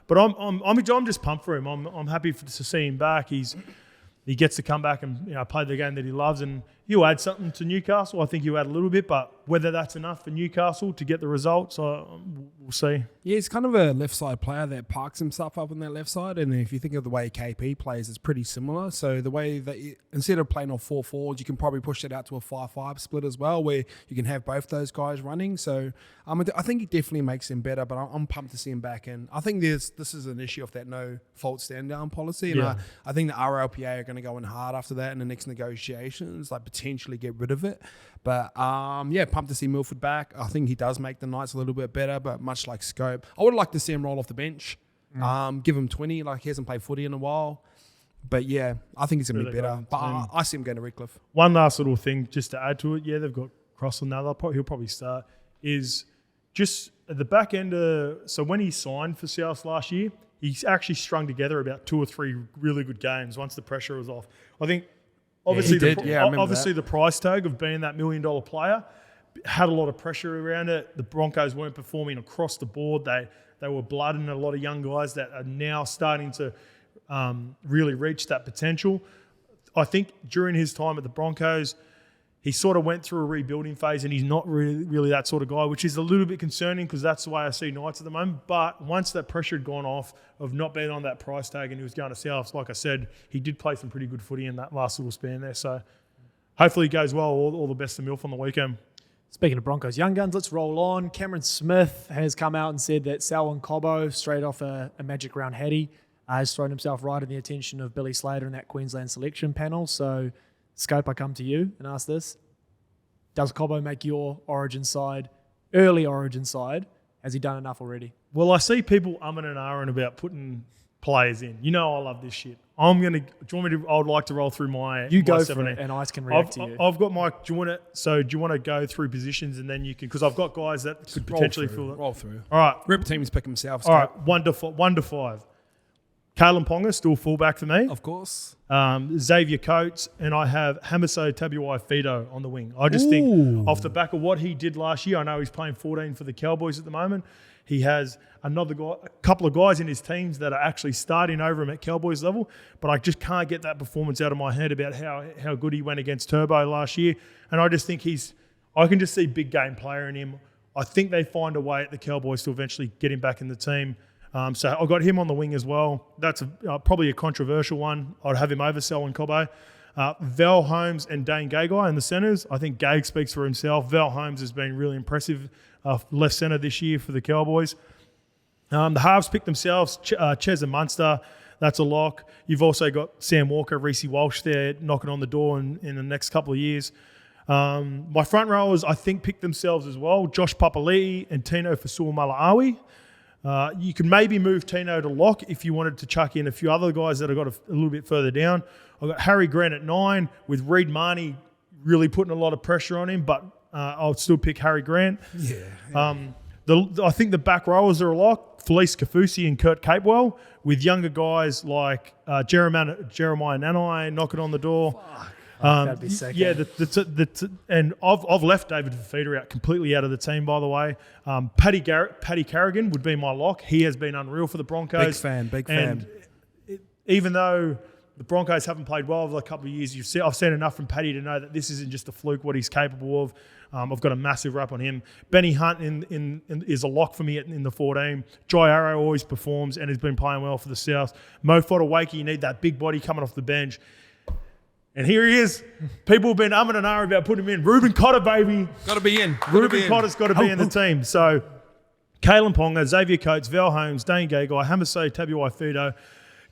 But I'm just pumped for him. I'm happy to see him back. He gets to come back and play the game that he loves, and he'll add something to Newcastle. I think he'll add a little bit, but whether that's enough for Newcastle to get the results, we'll see. Yeah, he's kind of a left side player that parks himself up on that left side, and if you think of the way KP plays, it's pretty similar. So the way that instead of playing off 4 forwards, you can probably push it out to a 5-5 split as well, where you can have both those guys running. So I think it definitely makes him better, but I'm pumped to see him back. And I think this is an issue of that no fault stand down policy, and I think the RLPA are going to go in hard after that in the next negotiations, like potentially get rid of it. But pumped to see Milford back. I think he does make the Knights a little bit better, but much like Scope, I would like to see him roll off the bench. Give him 20, like he hasn't played footy in a while. But yeah, I think he's going to be better. But I see him going to Redcliffe. One last little thing just to add to it. Yeah, they've got Cross on now. He'll probably start. Is just at the back end so when he signed for South last year, he's actually strung together about 2 or 3 really good games once the pressure was off. I think obviously the price tag of being that $1 million player had a lot of pressure around it. The Broncos weren't performing across the board. They were blooding a lot of young guys that are now starting to really reach that potential. I think during his time at the Broncos, he sort of went through a rebuilding phase, and he's not really that sort of guy, which is a little bit concerning because that's the way I see Knights at the moment. But once that pressure had gone off of not being on that price tag and he was going to South, like I said, he did play some pretty good footy in that last little span there. So hopefully it goes well. All the best to Milf on the weekend. Speaking of Broncos young guns, let's roll on. Cameron Smith has come out and said that Selwyn Cobbo, straight off a Magic Round Hattie, has thrown himself right in the attention of Billy Slater in that Queensland selection panel. So, Scope, I come to you and ask this. Does Cobbo make your early Origin side, Has he done enough already? Well, I see people umming and ahhing about putting players in. You know I love this shit. I would like to roll through my You go my for 17. it, and Ice can react to you. I've got my. Do you want to go through positions and then you can? Because I've got guys that could potentially fill it. Roll through. All right, Rip teams pick themselves. all right. 1 to 5. Kalen Ponga still fullback for me. Of course. Xavier Coates, and I have Hamiso Tabuai-Fidow on the wing. I just think off the back of what he did last year, I know he's playing 14 for the Cowboys at the moment. He has a couple of guys in his teams that are actually starting over him at Cowboys level, but I just can't get that performance out of my head about how good he went against Turbo last year. And I just think I can just see big game player in him. I think they find a way at the Cowboys to eventually get him back in the team. So I've got him on the wing as well. That's probably a controversial one. I'd have him over Selwyn Cobbo. Val Holmes and Dane Gagai in the centres. I think Gag speaks for himself. Val Holmes has been really impressive left centre this year for the Cowboys. The halves pick themselves. Ches and Munster, that's a lock. You've also got Sam Walker, Reece Walsh there knocking on the door in the next couple of years. My front rowers, I think, pick themselves as well. Josh Papali'i and Tino Fasua-Malaawi. You can maybe move Tino to lock if you wanted to chuck in a few other guys that have got a little bit further down. I've got Harry Grant at 9 with Reed Marnie really putting a lot of pressure on him, but I'll still pick Harry Grant. Yeah. I think the back rowers are a lock. Felice Kafusi and Kurt Capewell with younger guys like Jeremiah Nanai knocking on the door. That'd be sick. Yeah, and I've left David Fafita out completely out of the team, by the way. Paddy Carrigan would be my lock. He has been unreal for the Broncos. Big fan. Even though the Broncos haven't played well over a couple of years, I've seen enough from Paddy to know that this isn't just a fluke, what he's capable of. I've got a massive rap on him. Benny Hunt is a lock for me in the 14. Jai Arrow always performs and has been playing well for the South. Mo Fotuaika, you need that big body coming off the bench. And here he is. People have been umming and ahhing about putting him in. Ruben Cotter, baby. Got to be in. Ruben Cotter's got to be in the team. So, Kalen Ponga, Xavier Coates, Val Holmes, Dane Gagai, Hamiso Tabuai-Fidow,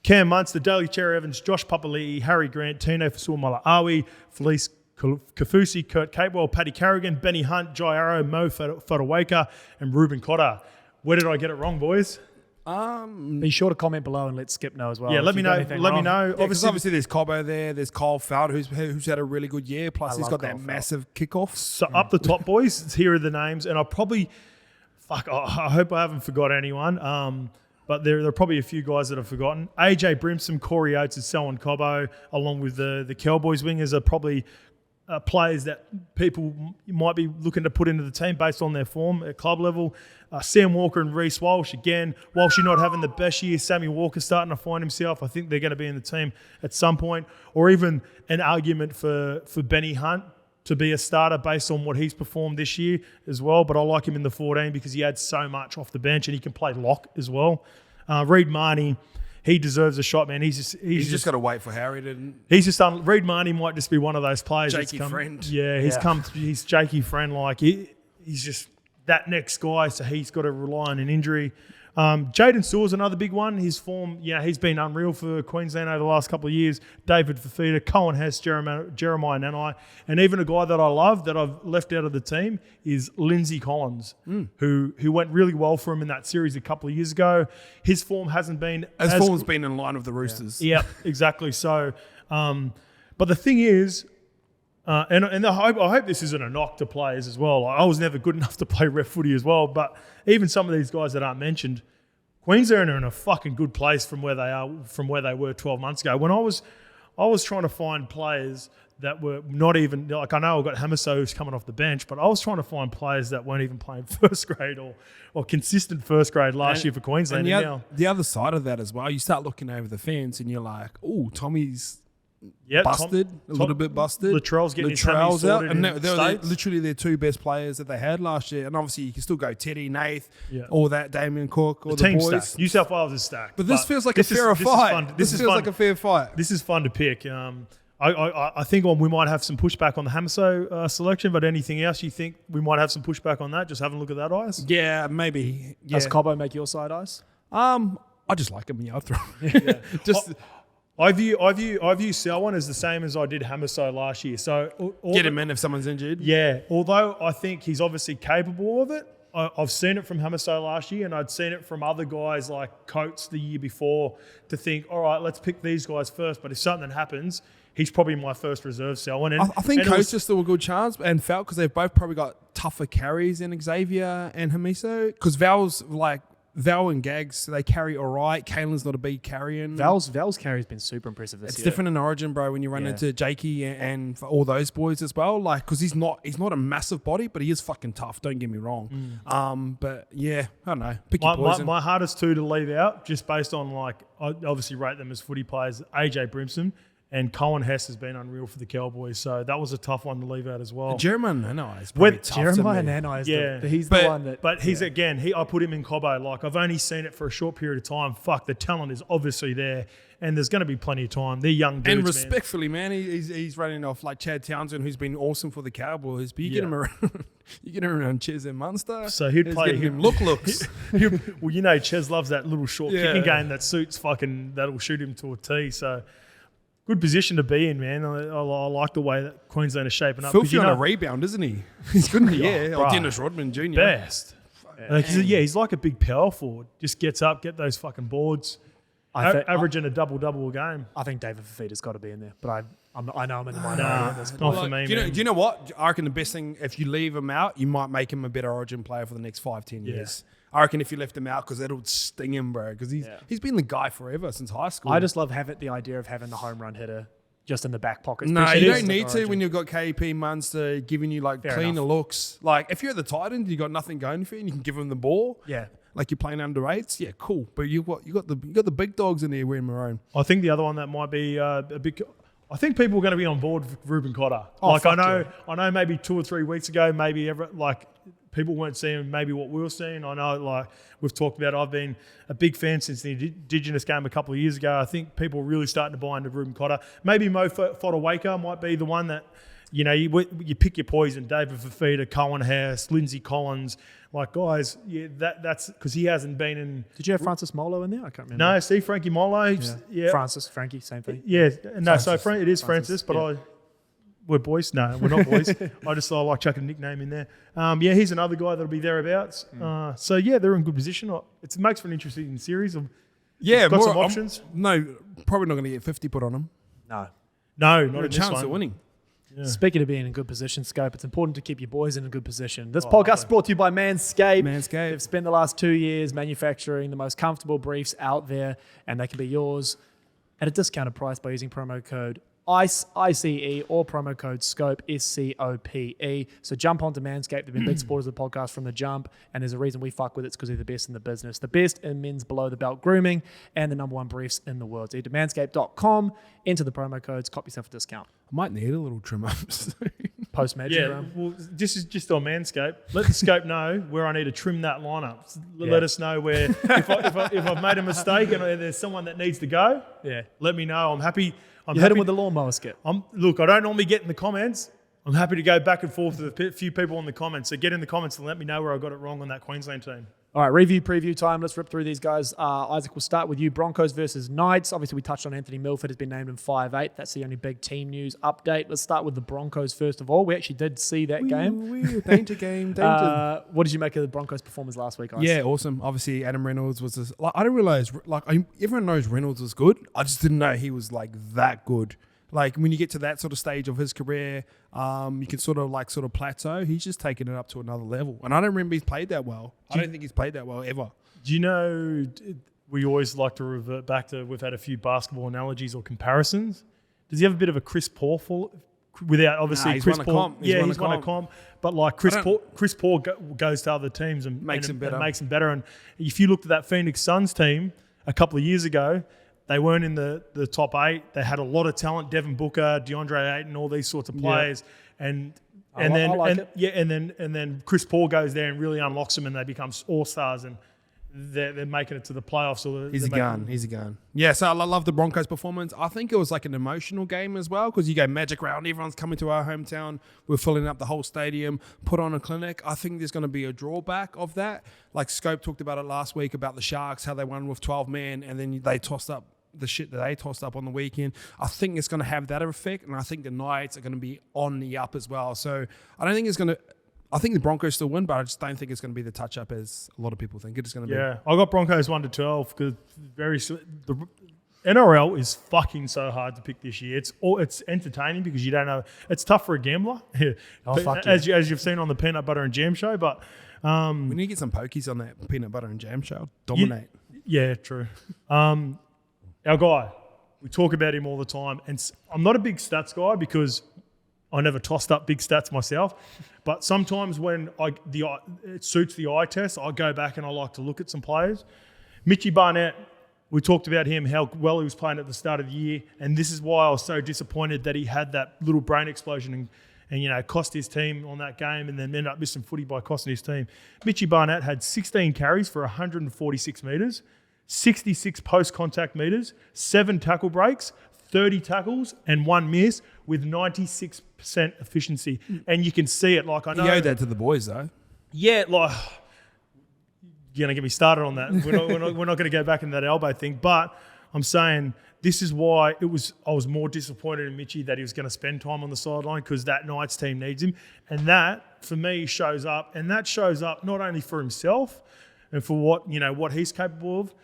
Cam Munster, Daly Cherry Evans, Josh Papali'i, Harry Grant, Tino Fasua-Malaawi, Felice Kafusi, Kurt Capewell, Paddy Carrigan, Benny Hunt, Jai Arrow, Mo Fotuaika, and Ruben Cotter. Where did I get it wrong, boys? Be sure to comment below and let Skip know as well. Yeah, let me know. Let me know. Yeah, obviously there's Cobbo there. There's Kyle Fowler who's had a really good year. Plus he's got that massive kickoff. So up the top, boys. Here are the names, and I hope I haven't forgot anyone. But there are probably a few guys that I've forgotten. AJ Brimson, Corey Oates, and Selwyn Cobbo, along with the Cowboys wingers, are probably players that people might be looking to put into the team based on their form at club level. Sam Walker and Reece Walsh, again, Walsh not having the best year, Sammy Walker starting to find himself. I think they're going to be in the team at some point. Or even an argument for Benny Hunt to be a starter based on what he's performed this year as well. But I like him in the 14 because he adds so much off the bench and he can play lock as well. Reed Marnie, he deserves a shot, man. He's just got to wait for Harry to. He's just Reed Marnie might just be one of those players. Jakey friend. Yeah, he's Jakey friend. Like he's just that next guy, so he's got to rely on an injury. Jaden Sewell's another big one. His form, he's been unreal for Queensland over the last couple of years. David Fafita, Cohen Hess, Jeremiah Nanai, and even a guy that I love that I've left out of the team is Lindsay Collins, who went really well for him in that series a couple of years ago. His form hasn't been form's been in line with the Roosters. Yeah, exactly. So, but the thing is. And I hope this isn't a knock to players as well. I was never good enough to play ref footy as well, but even some of these guys that aren't mentioned, Queensland are in a fucking good place from where they were 12 months ago. When I was trying to find players that were not even, like I know I've got Hamiso who's coming off the bench, but I was trying to find players that weren't even playing first grade or consistent first grade last year for Queensland. And the other side of that as well, you start looking over the fence and you're like, oh, Tommy's busted, a little bit busted. Latrell's getting his hammy sorted and in they're States. literally their two best players that they had last year. And obviously you can still go Teddy, Nath, all that, Damien Cook, all the team boys. Stacked. New South Wales is stacked. But this feels like a fair fight. This feels like a fair fight. This is fun to pick. I think we might have some pushback on the Hamiso selection, but anything else you think we might have some pushback on that? Just have a look at that, Ice. Yeah, maybe. Yeah. Does Cobbo make your side, Ice? I just like him. Yeah, I throw. I view Selwyn as the same as I did Hamiso last year. So get him in if someone's injured. Yeah, although I think he's obviously capable of it, I've seen it from Hamiso last year, and I'd seen it from other guys like Coates the year before to think, all right, let's pick these guys first. But if something happens, he's probably my first reserve sell. And I think Coates is still a good chance, and Felt, because they've both probably got tougher carries than Xavier and Hamiso. Because Val and Gags, they carry all right. Kalen's not a big carrying. Val's carry's been super impressive this It's year. different in Origin, bro, when you run into Jakey and for all those boys as well. Like, because he's not a massive body, but he is fucking tough. Don't get me wrong. But yeah, I don't know. Pick your poison. My hardest two to leave out, just based on like, I obviously rate them as footy players. AJ Brimson and Cohen Hess has been unreal for the Cowboys, so that was a tough one to leave out as well. Jeremiah Nanai is probably tough Jeremiah to me. Nanai is Yeah. he's the one that. But he's I put him in Cobbo. Like, I've only seen it for a short period of time. Fuck, the talent is obviously there, and there's going to be plenty of time. They're young dudes, And respectfully, man, he's running off like Chad Townsend, who's been awesome for the Cowboys. But you get him around, Ches and Munster. So he'd play getting him looks. Well, you know, Ches loves that little short kicking game that suits that'll shoot him to a T. So good position to be in, man. I like the way that Queensland is shaping up. Filthy on a rebound, isn't he? He's good in the air. Or bruh. Dennis Rodman Jr. Best. He's like a big power forward. Just gets up, get those fucking boards. Averaging a double-double a game. I think David Fafita's got to be in there, but I know I'm in the minority Nah, at this point. not for me, do man. you know what? I reckon the best thing, if you leave him out, you might make him a better Origin player for the next 5-10 years. I reckon if you left him out, because that'll sting him, bro. Because he's been the guy forever since high school. I just love the idea of having the home run hitter just in the back pocket. No, especially you in don't the need to Origin. when you've got KP Munster giving you like cleaner enough. looks. Like if you're at the Titans, you got nothing going for you, and you can give him the ball. Yeah. Like you're playing under eights, yeah, cool. But you got the big dogs in there wearing maroon. I think the other one that might be a big. I think people are going to be on board with Ruben Cotter. Oh, I know. Maybe 2 or 3 weeks ago, people weren't seeing maybe what we were seeing. I know, like we've talked about, I've been a big fan since the Indigenous game a couple of years ago. I think people are really starting to buy into Ruben Cotter. Maybe Mo Fodawaker might be the one that, you know, you pick your poison. David Fafita, Cohen House, Lindsay Collins. Like, guys, yeah, that's because he hasn't been in. Did you have Francis Molo in there? I can't remember. No, Steve Frankie Molo. Yeah. Frankie, same thing. Yeah, no, Francis. so it is Francis, but we're boys. No, we're not boys. I like chucking a nickname in there. He's another guy that'll be thereabouts. So they're in good position. It makes for an interesting series. Got some options. No, probably not going to get 50 put on them. No. No, not Not a in this chance one. of winning. Yeah. Speaking of being in good position, Scope, it's important to keep your boys in a good position. This podcast is brought to you by Manscaped. They've spent the last 2 years manufacturing the most comfortable briefs out there, and they can be yours at a discounted price by using promo code ICE, ICE, or promo code SCOPE, SCOPE. So jump onto Manscaped. They've been big supporters of the podcast from the jump, and there's a reason we fuck with it. It's because they're the best in the business. The best in men's below-the-belt grooming and the number one briefs in the world. So head to manscaped.com, enter the promo codes, cop yourself a discount. I might need a little trim up. Post-match. Well, this is just on Manscaped. Let the scope know where I need to trim that lineup. Let us know where if I've made a mistake and there's someone that needs to go. Yeah. Let me know. I'm happy. You hit him with the lawnmower skip. Look, I don't normally get in the comments. I'm happy to go back and forth with a few people in the comments. So get in the comments and let me know where I got it wrong on that Queensland team. All right, review, preview time. Let's rip through these guys. Isaac, we'll start with you. Broncos versus Knights. Obviously, we touched on Anthony Milford has been named in 5'8". That's the only big team news update. Let's start with the Broncos first of all. We actually did see that game. Danger game, danger. What did you make of the Broncos' performance last week, Isaac? Yeah, awesome. Obviously, Adam Reynolds was just, like, I didn't realize, like, everyone knows Reynolds was good. I just didn't know he was like that good. Like when you get to that sort of stage of his career, you can sort of plateau. He's just taken it up to another level. And I don't remember he's played that well. I don't think he's played that well ever. Do you know, we always like to revert back to, we've had a few basketball analogies or comparisons. Does he have a bit of a Chris Paul without obviously Chris Paul? He's won a comp. But like Chris Paul goes to other teams and makes him better. And if you looked at that Phoenix Suns team a couple of years ago, they weren't in the top 8. They had a lot of talent: Devin Booker, DeAndre Ayton, all these sorts of players. And then Chris Paul goes there and really unlocks them, and they become all stars, and they're making it to the playoffs. He's a gun. Yeah, so I love the Broncos' performance. I think it was like an emotional game as well because you go Magic Round, everyone's coming to our hometown. We're filling up the whole stadium, put on a clinic. I think there's going to be a drawback of that. Like Scope talked about it last week about the Sharks, how they won with 12 men, and then they tossed up the shit that they tossed up on the weekend. I think it's going to have that effect, and I think the Knights are going to be on the up as well. So I don't think it's going to... I think the Broncos still win, but I just don't think it's going to be the touch-up as a lot of people think it's going to be. Yeah, I got Broncos 1-12 because the NRL is fucking so hard to pick this year. It's entertaining because you don't know. It's tough for a gambler, as you've seen on the Peanut Butter and Jam show. But we need to get some pokies on that Peanut Butter and Jam show. Dominate. Yeah, true. Our guy, we talk about him all the time, and I'm not a big stats guy because I never tossed up big stats myself. But sometimes when it suits the eye test, I go back and I like to look at some players. Mitchy Barnett, we talked about him, how well he was playing at the start of the year, and this is why I was so disappointed that he had that little brain explosion and cost his team on that game and then ended up missing footy by costing his team. Mitchy Barnett had 16 carries for 146 metres, 66 post-contact metres, 7 tackle breaks, 30 tackles and 1 miss with 96% efficiency. And you can see it. Like, I know. You owe that to the boys, though. Yeah, like, you're going to get me started on that. We're not going to go back in that elbow thing. But I'm saying this is why I was more disappointed in Mitchy that he was going to spend time on the sideline because that Knights team needs him. And that, for me, shows up. And that shows up not only for himself and for what he's capable of,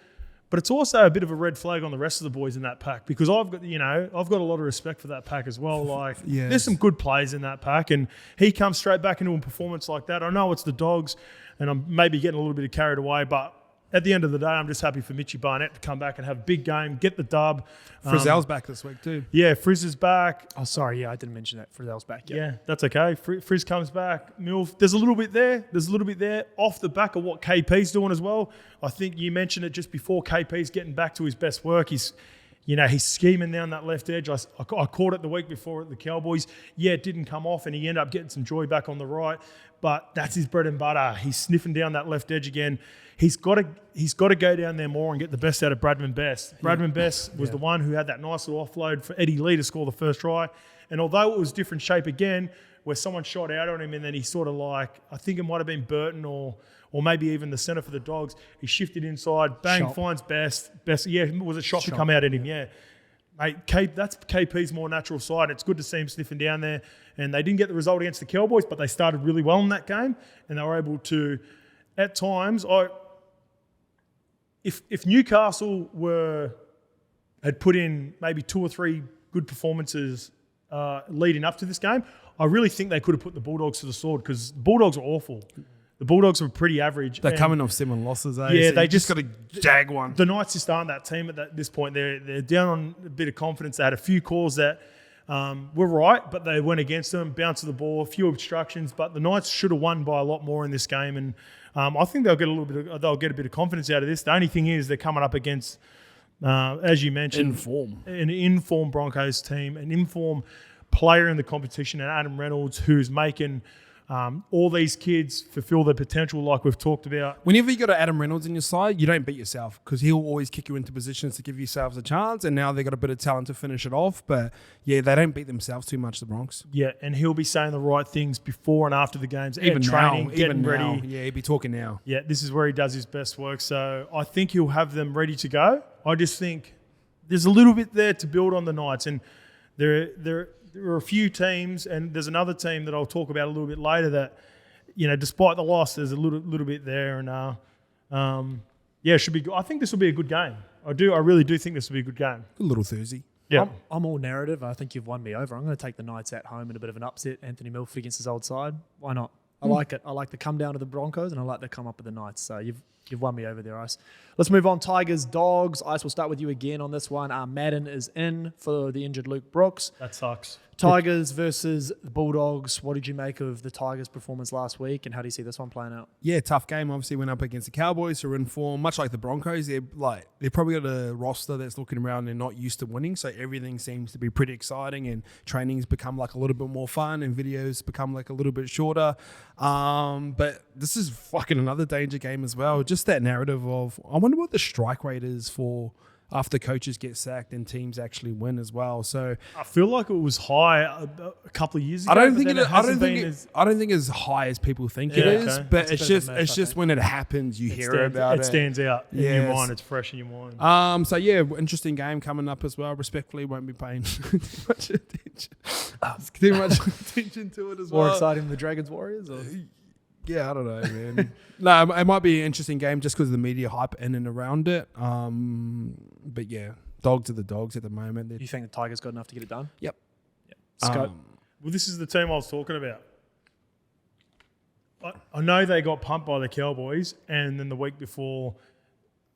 but it's also a bit of a red flag on the rest of the boys in that pack because I've got a lot of respect for that pack as well. Like, There's some good players in that pack, and he comes straight back into a performance like that. I know it's the Dogs, and I'm maybe getting a little bit carried away, but at the end of the day, I'm just happy for Mitchy Barnett to come back and have a big game, get the dub. Frizzell's back this week too. Yeah, Frizz is back. Oh, sorry. Yeah, I didn't mention that. Frizzell's back. Yeah, that's okay. Frizz comes back. Milf, there's a little bit there. Off the back of what KP's doing as well. I think you mentioned it just before. KP's getting back to his best work. He's scheming down that left edge. I caught it the week before at the Cowboys. Yeah, it didn't come off, and he ended up getting some joy back on the right. But that's his bread and butter. He's sniffing down that left edge again. He's got to go down there more and get the best out of Bradman Best. Bradman Best was the one who had that nice little offload for Eddie Lee to score the first try. And although it was different shape again, where someone shot out on him and then he sort of I think it might have been Burton or maybe even the centre for the Dogs, he shifted inside, bang, Shot. finds Best. Yeah, was a shot to come out at him, yeah. Mate, that's KP's more natural side. It's good to see him sniffing down there. And they didn't get the result against the Cowboys, but they started really well in that game. And they were able to, at times, if Newcastle had put in maybe 2 or 3 good performances leading up to this game, I really think they could have put the Bulldogs to the sword because the Bulldogs were awful. The Bulldogs were pretty average. They're coming off 7 losses, eh? Yeah, so they just got to jag one. The Knights just aren't that team at this point. They're down on a bit of confidence. They had a few calls that were right, but they went against them, bounced the ball, a few obstructions. But the Knights should have won by a lot more in this game, and I think they'll get a bit of confidence out of this. The only thing is they're coming up against, as you mentioned, an in-form Broncos team, an in-form player in the competition, and Adam Reynolds, who's making all these kids fulfill their potential like we've talked about. Whenever you got Adam Reynolds in your side, you don't beat yourself because he'll always kick you into positions to give yourselves a chance, and now they've got a bit of talent to finish it off. But, yeah, they don't beat themselves too much, the Bronx. Yeah, and he'll be saying the right things before and after the games. Even training, getting ready. Yeah, he'll be talking now. Yeah, this is where he does his best work. So I think he'll have them ready to go. I just think there's a little bit there to build on the Knights, and there are a few teams, and there's another team that I'll talk about a little bit later that, despite the loss, there's a little bit there, and it should be good. I think this will be a good game. I really do think this will be a good game. A little Thursday. Yeah, I'm all narrative. I think you've won me over. I'm going to take the Knights at home in a bit of an upset. Anthony Milford against his old side. Why not? I like it. I like to come down to the Broncos, and I like to come up with the Knights. So you've won me over there, Ice. Let's move on. Tigers, Dogs. Ice, we'll start with you again on this one. Madden is in for the injured Luke Brooks. that sucks. Tigers versus the Bulldogs. What did you make of the Tigers' performance last week, and how do you see this one playing out? Yeah, tough game. Obviously went up against the Cowboys, who are in form, much like the Broncos. They've probably got a roster that's looking around and not used to winning, so everything seems to be pretty exciting, and training's become like a little bit more fun, and videos become like a little bit shorter. But this is fucking another danger game as well. Just that narrative of, I wonder what the strike rate is for after coaches get sacked and teams actually win as well. So I feel like it was high a couple of years ago. I don't think it's as high as people think it is, okay. but it's just when it happens you hear about it. It stands out in your mind. It's fresh in your mind. So yeah, interesting game coming up as well. Respectfully, won't be paying too much attention to it as well. More exciting than the Dragons Warriors? Or? Yeah, I don't know, man. No, it might be an interesting game just because of the media hype in and around it. But yeah, dogs are the dogs at the moment. You think the Tigers got enough to get it done? Yep. Scope. Well, this is the team I was talking about. I know they got pumped by the Cowboys, and then the week before,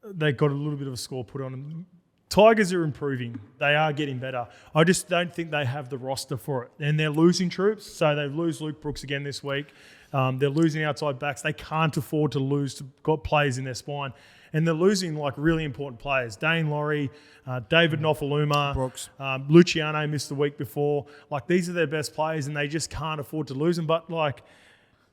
they got a little bit of a score put on them. Tigers are improving. They are getting better. I just don't think they have the roster for it. And they're losing troops, so they lose Luke Brooks again this week. They're losing outside backs. They can't afford to lose to got players in their spine. And they're losing like really important players. Dane Laurie, David Nofaluma, Brooks. Luciano missed the week before. Like, these are their best players, and they just can't afford to lose them. But, like,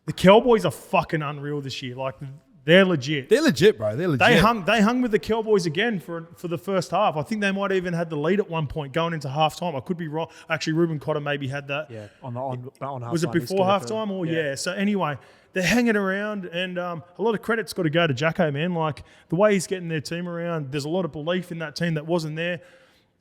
the Cowboys are fucking unreal this year. Like, they're legit. They're legit, bro. They're legit. They hung with the Cowboys again for the first half. I think they might even had the lead at one point going into halftime. I could be wrong. Actually, Ruben Cotter maybe had that. Yeah, on halftime. Was it before halftime or yeah? So anyway, they're hanging around, and a lot of credit's got to go to Jacko, man. Like, the way he's getting their team around, there's a lot of belief in that team that wasn't there.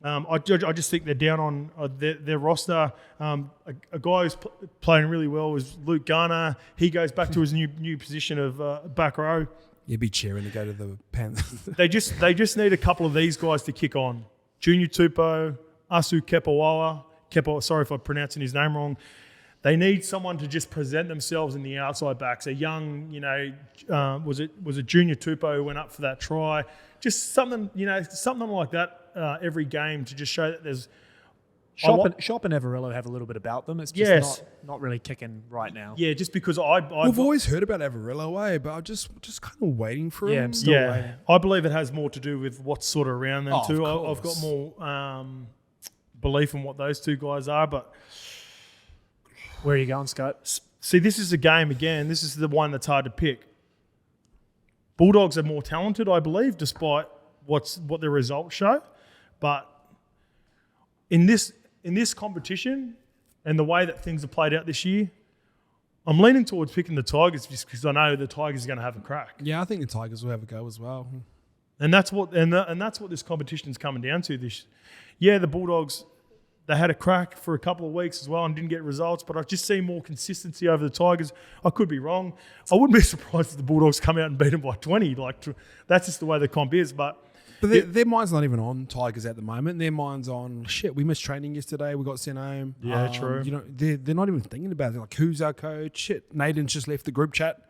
I just think they're down on their roster. A guy who's playing really well is Luke Garner. He goes back to his new position of back row. You'd be cheering to go to the Panthers. They just need a couple of these guys to kick on. Junior Tupou, Asu Kepaoa. Sorry if I'm pronouncing his name wrong. They need someone to just present themselves in the outside backs. A young, was it Junior Tupou who went up for that try? Just something like that. Every game to just show that there's Shop and Averillo have a little bit about them. It's just not really kicking right now. Yeah, just because We've always heard about Averillo, but I'm just kind of waiting for him. Yeah, I'm still waiting. I believe it has more to do with what's sort of around them too. I've got more belief in what those two guys are. But where are you going, Scott? See, this is a game again. This is the one that's hard to pick. Bulldogs are more talented, I believe, despite what their results show. But in this competition and the way that things have played out this year, I'm leaning towards picking the Tigers just because I know the Tigers are going to have a crack. Yeah, I think the Tigers will have a go as well. And that's what this competition is coming down to. The Bulldogs, they had a crack for a couple of weeks as well and didn't get results, but I've just seen more consistency over the Tigers. I could be wrong. I wouldn't be surprised if the Bulldogs come out and beat them by 20. That's just the way the comp is. But their mind's not even on Tigers at the moment. Their mind's on, shit, we missed training yesterday. We got sent home. Yeah, true. They're not even thinking about it. They're like, who's our coach? Shit, Nathan's just left the group chat.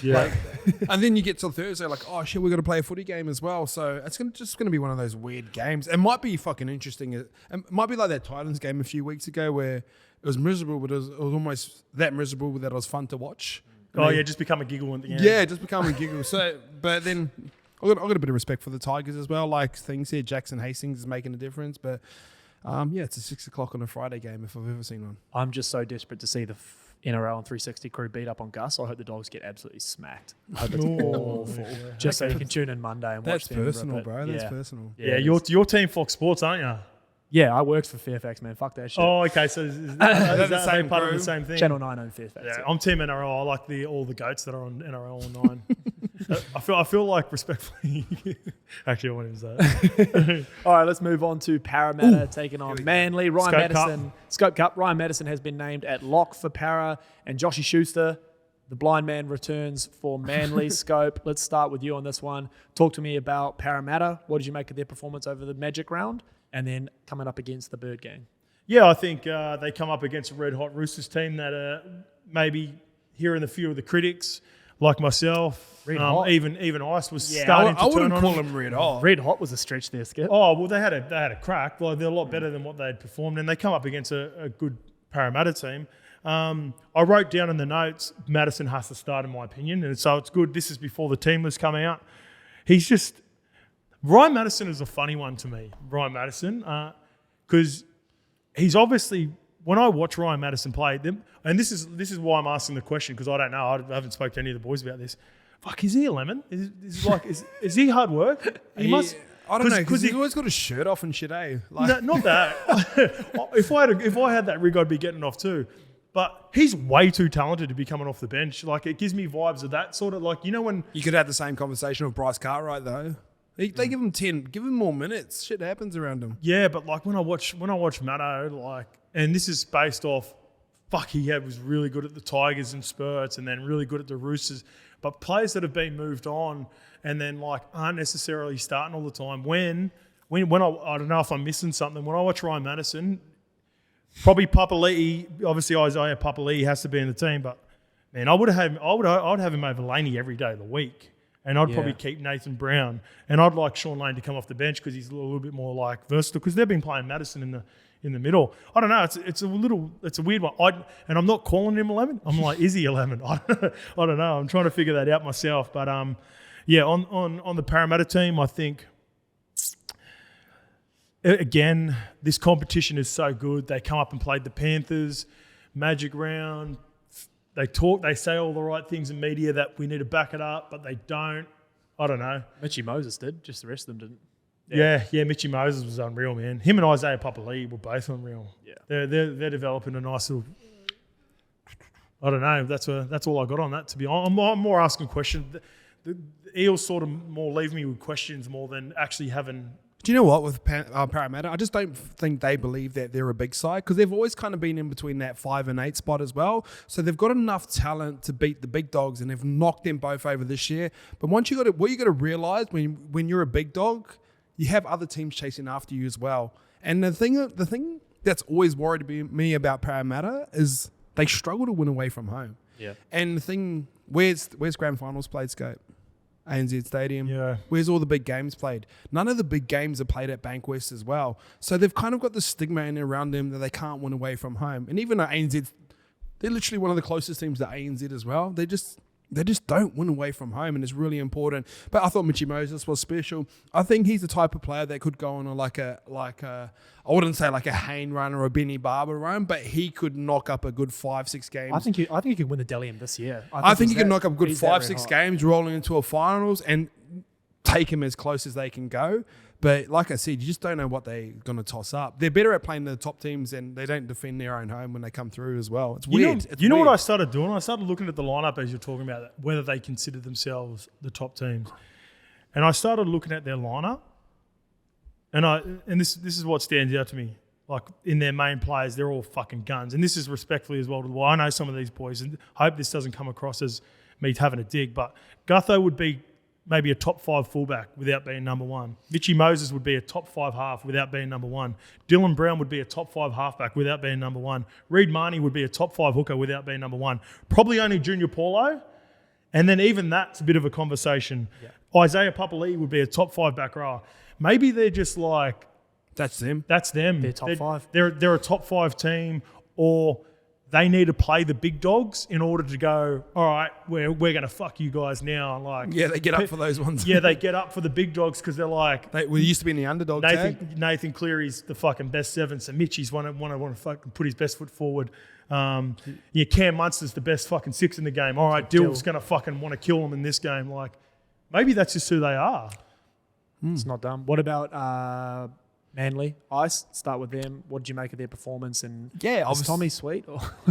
Yeah. And then you get till Thursday, like, oh, shit, we've got to play a footy game as well. So it's just going to be one of those weird games. It might be fucking interesting. It might be like that Titans game a few weeks ago where it was miserable, but it was almost that miserable that it was fun to watch. Just become a giggle at the end. Yeah, just become a giggle. So, but then I've got a bit of respect for the Tigers as well. Like things here, Jackson Hastings is making a difference. But it's a 6 o'clock on a Friday game if I've ever seen one. I'm just so desperate to see the NRL and 360 crew beat up on Gus. I hope the Dogs get absolutely smacked. I hope it's awful. Just so you can tune in Monday and watch them. That's personal, bro. That's personal. Yeah, you're Team Fox Sports, aren't you? Yeah, I worked for Fairfax, man. Fuck that shit. Oh, okay. So is that the same part of the same thing? Channel 9 on Fairfax. Yeah, I'm Team NRL. I like all the goats that are on NRL on 9. I feel like respectfully. Actually, I won't even say it. All right, let's move on to Parramatta taking on Manly. Scope Cup. Ryan Madison has been named at lock for Para, and Joshy Schuster, the blind man, returns for Manly. Scope, let's start with you on this one. Talk to me about Parramatta. What did you make of their performance over the Magic round? And then coming up against the Bird gang. Yeah, I think they come up against a red-hot Roosters team that maybe hearing the few of the critics, like myself, even Ice was starting to turn on. I wouldn't call them red-hot. Red-hot was a stretch there, Skip. Oh, well, they had a crack. Like, they're a lot better than what they'd performed, and they come up against a good Parramatta team. I wrote down in the notes, Madison has to start, in my opinion, and so it's good. This is before the team was coming out. Ryan Madison is a funny one to me, Ryan Madison, because he's obviously, when I watch Ryan Madison play, and this is why I'm asking the question, because I don't know, I haven't spoken to any of the boys about this. Fuck, is he a lemon? Is he hard work? He must. I don't know, because he's always got his shirt off and shit, eh? No, not that. If I had that rig, I'd be getting off too. But he's way too talented to be coming off the bench. Like, it gives me vibes of that sort of, like, when... You could have the same conversation with Bryce Cartwright, though. They give him 10, give him more minutes. Shit happens around him. Yeah, but like when I watch Matto, like, and this is based off was really good at the Tigers in spurts and then really good at the Roosters. But players that have been moved on and then like aren't necessarily starting all the time. When I don't know if I'm missing something. When I watch Ryan Madison, probably Papali'i, obviously Isaiah Papali'i has to be in the team, but man, I'd have him over Laney every day of the week. And I'd probably keep Nathan Brown. And I'd like Sean Lane to come off the bench because he's a little bit more like versatile because they've been playing Madison in the middle. I don't know. It's a weird one. And I'm not calling him 11. I'm like, is he 11? I don't know. I'm trying to figure that out myself. But on the Parramatta team, I think again, this competition is so good. They come up and played the Panthers, Magic Round. They say all the right things in media that we need to back it up, but they don't. I don't know. Mitchy Moses did, just the rest of them didn't. Yeah, Mitchy Moses was unreal, man. Him and Isaiah Papali'i were both unreal. Yeah. They're developing a nice little. I don't know. That's all I got on that. To be honest, I'm more asking questions. The Eels sort of more leave me with questions more than actually having. Do you know what with Parramatta? I just don't think they believe that they're a big side because they've always kind of been in between that 5 and 8 spot as well. So they've got enough talent to beat the big dogs, and they've knocked them both over this year. But what you got to realize when you're a big dog, you have other teams chasing after you as well. And the thing that's always worried me about Parramatta is they struggle to win away from home. Yeah. And the thing, where's grand finals played, Scope? ANZ Stadium. Yeah. Where's all the big games played? None of the big games are played at Bankwest as well. So they've kind of got the stigma in around them that they can't win away from home. And even at ANZ, they're literally one of the closest teams to ANZ as well. They just don't win away from home, and it's really important. But I thought Mitchy Moses was special. I think he's the type of player that could go on like a I wouldn't say like a Hayne run or a Benny Barber run, but he could knock up a good 5-6 games. I think he could win the Delium this year. I think he can knock up a good 5-6 games, rolling into a finals and take him as close as they can go. But like I said, you just don't know what they're going to toss up. They're better at playing the top teams, and they don't defend their own home when they come through as well. It's weird. You know what I started doing? I started looking at the lineup as you're talking about whether they consider themselves the top teams. And I started looking at their lineup, and this is what stands out to me. Like in their main players, they're all fucking guns. And this is respectfully as well to the I know some of these boys, and I hope this doesn't come across as me having a dig, but Gutho would be maybe a top 5 fullback without being number 1. Mitchy Moses would be a top 5 half without being number 1. Dylan Brown would be a top 5 halfback without being number 1. Reid Marnie would be a top 5 hooker without being number 1. Probably only Junior Paulo. And then even that's a bit of a conversation. Yeah. Isaiah Papali'i would be a top 5 back row. Maybe they're just like... That's them. They're top 5. They're a top 5 team, or... They need to play the big dogs in order to go, all right, we're going to fuck you guys now. Like, yeah, they get up for those ones. Yeah, they get up for the big dogs because they're like... We used to be in the underdog tag. Nathan Cleary's the fucking best 7, so Mitchy's want to fucking put his best foot forward. Cam Munster's the best fucking 6 in the game. All right, Dill's going to fucking want to kill him in this game. Like, maybe that's just who they are. It's not dumb. What about... Manly, Ice, start with them. What did you make of their performance? And is Tommy sweet?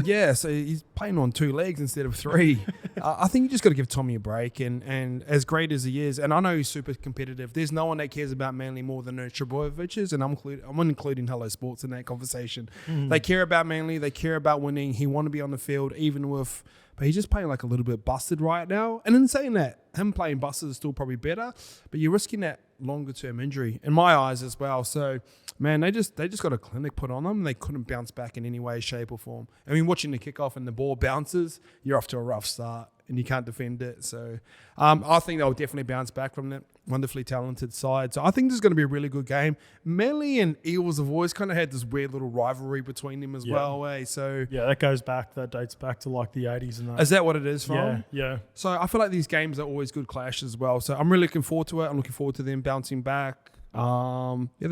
Yeah, so he's playing on 2 legs instead of 3. I think you just got to give Tommy a break. And as great as he is, and I know he's super competitive, there's no one that cares about Manly more than Trebojevic, and I'm including Hello Sports in that conversation. They care about Manly. They care about winning. He want to be on the field, even with... But he's just playing like a little bit busted right now. And in saying that, him playing busted is still probably better, but you're risking that longer-term injury, in my eyes as well. So, man, they just got a clinic put on them. They couldn't bounce back in any way, shape, or form. I mean, watching the kickoff and the ball bounces, you're off to a rough start, and you can't defend it. So, I think they'll definitely bounce back from that wonderfully talented side. So I think this is going to be a really good game. Manly and Eels have always kind of had this weird little rivalry between them as well. So that dates back to like the 80s and that. Is that what it is from? Yeah. So I feel like these games are always good clashes as well. So I'm really looking forward to it. I'm looking forward to them bouncing back. They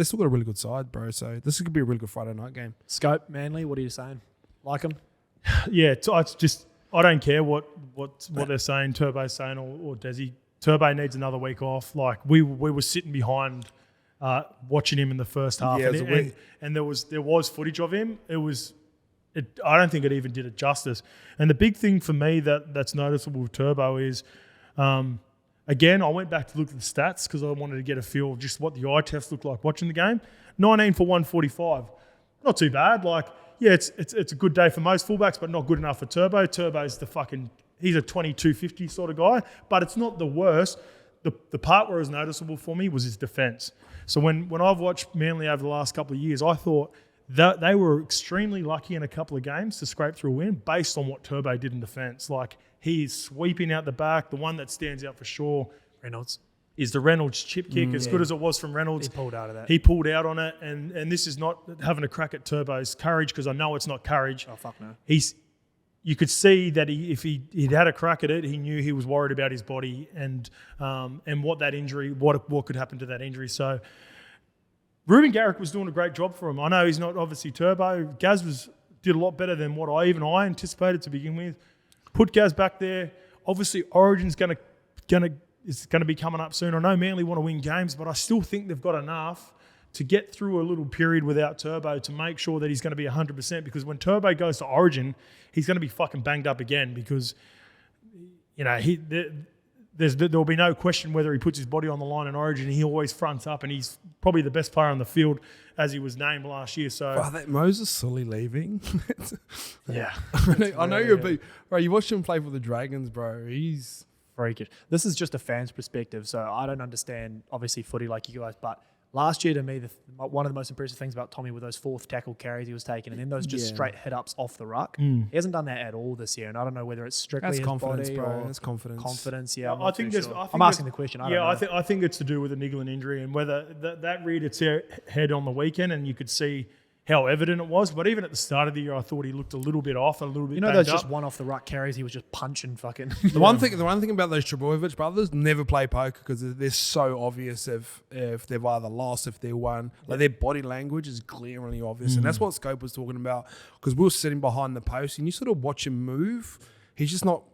still got a really good side, bro. So this could be a really good Friday night game. Scope, Manly, what are you saying? Like them? Yeah, it's just I don't care what they're saying, Turbo's saying, or Desi. Turbo needs another week off. Like we were sitting behind, watching him in the first half, and there was footage of him. I don't think it even did it justice. And the big thing for me that's noticeable with Turbo is, again, I went back to look at the stats because I wanted to get a feel of just what the eye test looked like watching the game. 19 for 145, not too bad. Like yeah, it's a good day for most fullbacks, but not good enough for Turbo. Turbo's he's a 22-50 sort of guy, but it's not the worst. The part where it was noticeable for me was his defence. So when I've watched Manly over the last couple of years, I thought that they were extremely lucky in a couple of games to scrape through a win based on what Turbo did in defence. Like, he's sweeping out the back. The one that stands out for sure, Reynolds, is the Reynolds chip kick. As good as it was from Reynolds, he pulled out of that. He pulled out on it, and this is not having a crack at Turbo's courage, because I know it's not courage. Oh, fuck no. You could see that if he'd had a crack at it, he knew he was worried about his body and what that injury, what could happen to that injury. So Ruben Garrick was doing a great job for him. I know he's not obviously Turbo. Gaz did a lot better than what I anticipated to begin with. Put Gaz back there. Obviously, Origin's going to be coming up soon. I know Manly want to win games, but I still think they've got enough to get through a little period without Turbo to make sure that he's going to be 100%, because when Turbo goes to Origin, he's going to be fucking banged up again, because there'll be no question whether he puts his body on the line in Origin. He always fronts up, and he's probably the best player on the field as he was named last year. So that Moses Sully leaving. Yeah. I know you're a big bro. You watched him play for the Dragons, bro. He's freakish. This is just a fan's perspective, so I don't understand, obviously, footy like you guys, but last year, to me, one of the most impressive things about Tommy were those fourth tackle carries he was taking, and then those just straight hit-ups off the ruck. He hasn't done that at all this year, and I don't know whether it's strictly that's his confidence, body bro. or That's confidence. confidence. Yeah, I think I'm asking the question. I don't know. I think it's to do with a niggling injury, and whether that reared its head on the weekend, and you could see how evident it was. But even at the start of the year, I thought he looked a little bit off, a little bit. Those just one off the ruck carries. He was just punching fucking. The one thing about those Trebojevic brothers, never play poker, because they're so obvious if they've either lost, if they won. Like, their body language is glaringly obvious, and that's what Scope was talking about. Because we were sitting behind the post, and you sort of watch him move. He's just not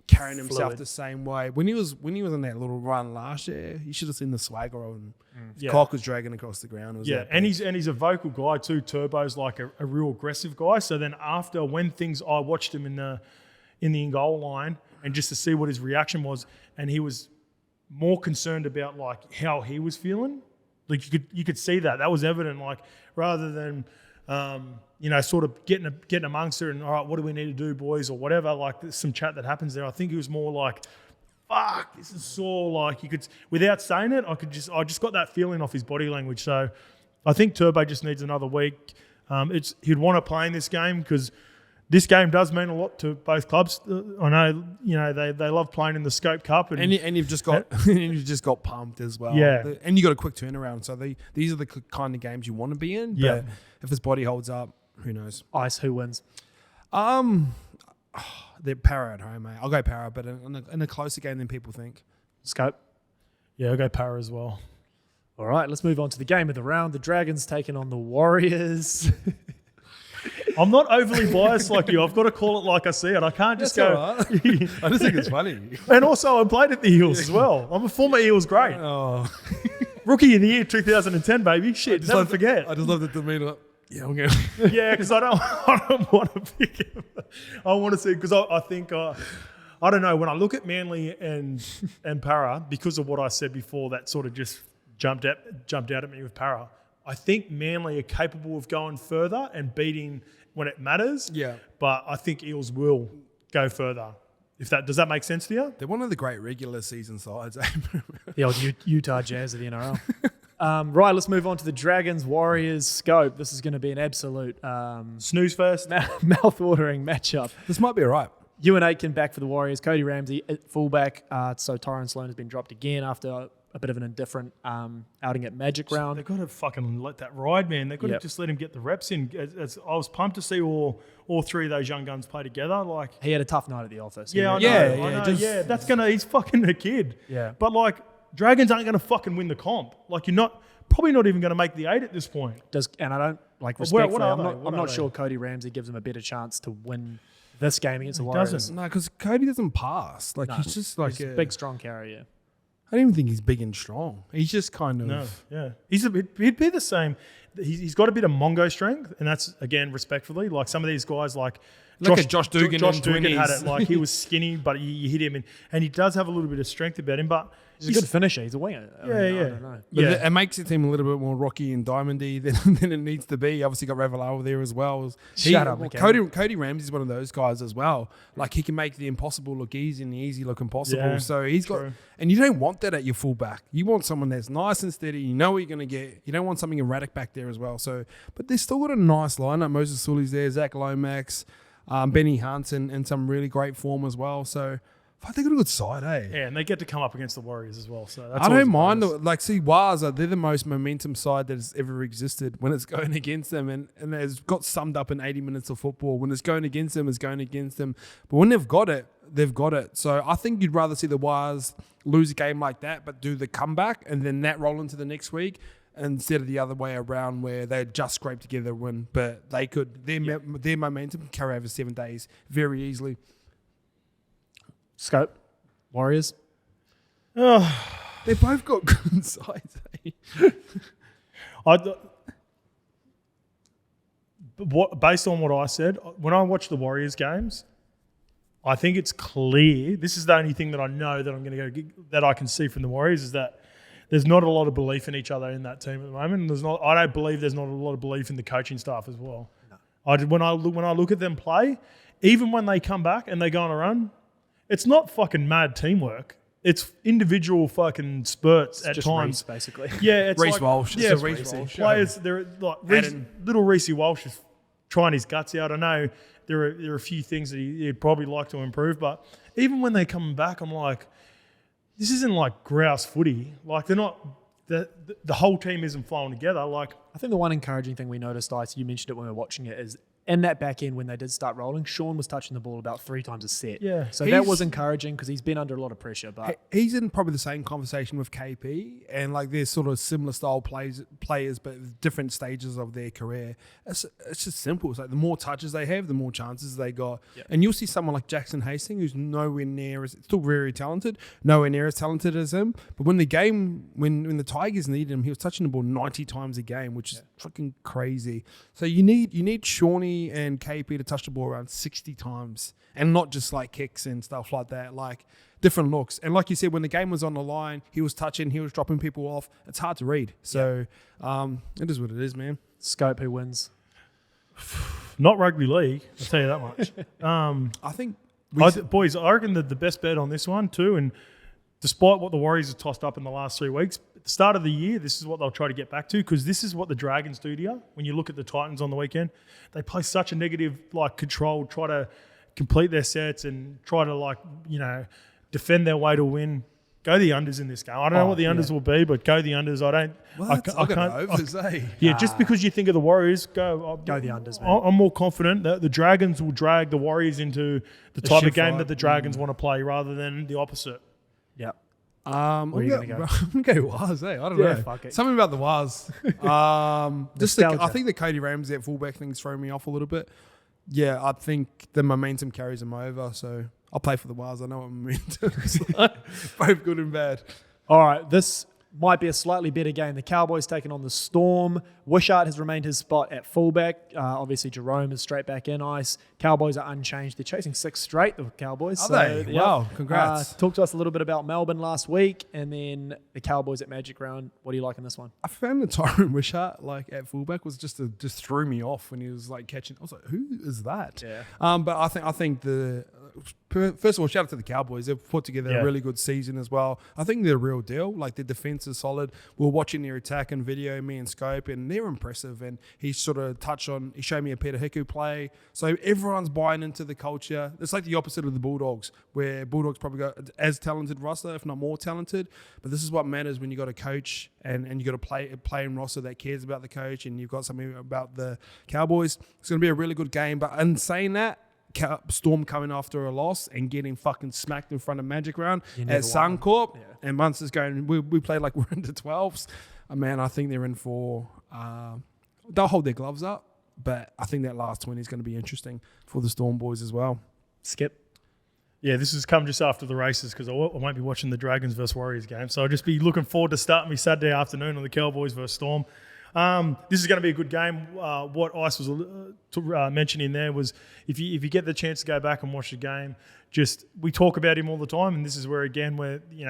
carrying himself the same way. When he was in that little run last year, you should have seen the swagger of him. His cock was dragging across the ground. And he's a vocal guy too. Turbo's like a real aggressive guy. So then after, when I watched him in the in-goal line, and just to see what his reaction was, and he was more concerned about like how he was feeling. Like, you could see that was evident. Like, rather than sort of getting amongst it and, all right, what do we need to do, boys, or whatever. Like, there's some chat that happens there. I think he was more like, fuck, this is sore. Like, you could, without saying it, I just got that feeling off his body language. So I think Turbo just needs another week. He'd want to play in this game, because this game does mean a lot to both clubs. I know, they love playing in the Scope Cup, and you've just got pumped as well. Yeah, and you got a quick turnaround. So these are the kind of games you want to be in. But if his body holds up, who knows? Ice, who wins? They're Para at home, mate. I'll go Para, but in a closer game than people think. Scope. Yeah, I'll go Para as well. All right, let's move on to the game of the round. The Dragons taking on the Warriors. I'm not overly biased like you. I've got to call it like I see it. I can't just go. Right. I just think it's funny. And also, I played at the Eels as well. I'm a former Eels great. Oh. Rookie of the year 2010, baby. Shit, never forget. I just love the demeanor. Yeah, I'm going. Yeah, because I don't want to pick him. I want to see, because I think I don't know, when I look at Manly and Para, because of what I said before, that sort of just jumped out at me with Para. I think Manly are capable of going further and beating when it matters. Yeah. But I think Eels will go further. Does that make sense to you? They're one of the great regular season sides. The old Utah Jazz of the NRL. Right, let's move on to the Dragons Warriors Scope. This is going to be an absolute snooze first, mouth-watering matchup. This might be all right. Ewan Aitken back for the Warriors. Cody Ramsey at fullback. So Tyron Sloan has been dropped again after a bit of an indifferent outing at Magic Round. They've got to fucking let that ride, man. They've got to just let him get the reps in. I was pumped to see all three of those young guns play together. Like, he had a tough night at the office. Yeah, I know. That's gonna. He's fucking a kid. Yeah. But like, Dragons aren't gonna fucking win the comp. Like, you're probably not even gonna make the 8 at this point. And I don't respectfully. I'm not sure Cody Ramsey gives him a better chance to win this game against the Warriors. Doesn't. No, because Cody doesn't pass. Like, he's just like a big, strong carrier. I don't even think he's big and strong. He's just kind of... No, yeah. He'd be the same. he's got a bit of Mongo strength, and that's, again, respectfully. Like some of these guys, like Josh Dugan Josh in Dugan 20s. had it. Like he was skinny, but you hit him, and he does have a little bit of strength about him. But He's a good finisher. He's a winger. I don't know. But it makes it seem a little bit more rocky and diamondy than it needs to be. Obviously got Ravalawa there as well. Shut up, Cody Ramsey's one of those guys as well. Like he can make the impossible look easy and the easy look impossible. Yeah, so he's got, and you don't want that at your fullback. You want someone that's nice and steady. You know what you're going to get. You don't want something erratic back there as well. So, but they've still got a nice lineup. Moses Sully's there, Zach Lomax, Benny Hunt, and some really great form as well. So. They got a good side, eh? Yeah, and they get to come up against the Warriors as well. So that's I don't mind. Like, see, Waz, they're the most momentum side that has ever existed when it's going against them. And it's got summed up in 80 minutes of football. When it's going against them, it's going against them. But when they've got it, they've got it. So I think you'd rather see the Waz lose a game like that, but do the comeback and then that roll into the next week instead of the other way around where they just scrape together a win. But they could, their momentum can carry over 7 days very easily. Scope, Warriors. Oh, they both got good sides. Based on what I said, when I watch the Warriors games, I think it's clear. This is the only thing that I know that I'm going to go that I can see from the Warriors is that there's not a lot of belief in each other in that team at the moment. And I don't believe there's not a lot of belief in the coaching staff as well. No. When I look at them play, even when they come back and they go on a run. It's not fucking mad teamwork. It's individual fucking spurts at just times. Reece, basically. Yeah, it's Reece like, Walsh. Yeah, Reece Walsh. Players, they're like little Reece Walsh is trying his guts out. I know there are a few things that he'd probably like to improve, but even when they're coming back, I'm like, this isn't like grouse footy. Like they're not. The whole team isn't flowing together. Like I think the one encouraging thing we noticed, Ice, you mentioned it when we were watching it, is in that back end when they did start rolling, Sean was touching the ball about 3 times a set. Yeah. So that was encouraging because he's been under a lot of pressure. But he's in probably the same conversation with KP, and like they're sort of similar style players, but different stages of their career. It's just simple. It's like the more touches they have, the more chances they got. Yep. And you'll see someone like Jackson Hastings, who's nowhere near as still very talented, nowhere near as talented as him. But when the Tigers needed him, he was touching the ball 90 times a game, which is fucking crazy. So you need Shawnee and KP to touch the ball around 60 times and not just like kicks and stuff like that, like different looks. And like you said, when the game was on the line, he was touching, he was dropping people off. It's hard to read. So it is what it is, man. Scope, who wins? Not rugby league, I'll tell you that much. I think boys, I reckon that the best bet on this one too, and despite what the Warriors have tossed up in the last 3 weeks, at the start of the year, this is what they'll try to get back to because this is what the Dragons do to you. When you look at the Titans on the weekend, they play such a negative, like control, try to complete their sets and try to defend their way to win. Go the unders in this game. I don't know what the unders will be, but go the unders. I can't. Just because you think of the Warriors, go the unders, man. I'm more confident that the Dragons will drag the Warriors into the type of game that the Dragons want to play rather than the opposite. Yeah. Where are you going to go? I'm going to go Waz, I don't know. Fuck it. Something about the Waz. I think the Cody Ramsey at fullback thing's throwing me off a little bit. Yeah, I think the momentum carries him over, so I'll play for the Waz. I know what momentum is like. Both good and bad. All right, this might be a slightly better game. The Cowboys taking on the Storm. Wishart has remained his spot at fullback. Obviously, Jerome is straight back in ice. Cowboys are unchanged. They're chasing 6 straight, the Cowboys. Are they? Wow, congrats. Talk to us a little bit about Melbourne last week and then the Cowboys at Magic Round. What do you like in this one? I found the Tyrone Wishart at fullback was just threw me off when he was catching. I was like, who is that? Yeah. But I think first of all, shout out to the Cowboys. They've put together a really good season as well. I think they're a real deal. Their defense is solid. We were watching their attack and video, me and Scope, and they're impressive. And he sort of he showed me a Peter Hiku play. So everyone's buying into the culture. It's like the opposite of the Bulldogs, where Bulldogs probably got as talented roster, if not more talented. But this is what matters when you got a coach and you got a playing roster that cares about the coach, and you've got something about the Cowboys. It's going to be a really good game. But in saying that, Storm coming after a loss and getting fucking smacked in front of Magic Round at Suncorp, and Munster's going, we played like we're into 12s. Man, I think they're in for, they'll hold their gloves up, but I think that last 20 is going to be interesting for the Storm boys as well. Skip. Yeah, this has come just after the races because I won't be watching the Dragons versus Warriors game. So I'll just be looking forward to starting me Saturday afternoon on the Cowboys versus Storm. This is going to be a good game. What Ice was mentioning there was if you get the chance to go back and watch the game, we talk about him all the time, and this is where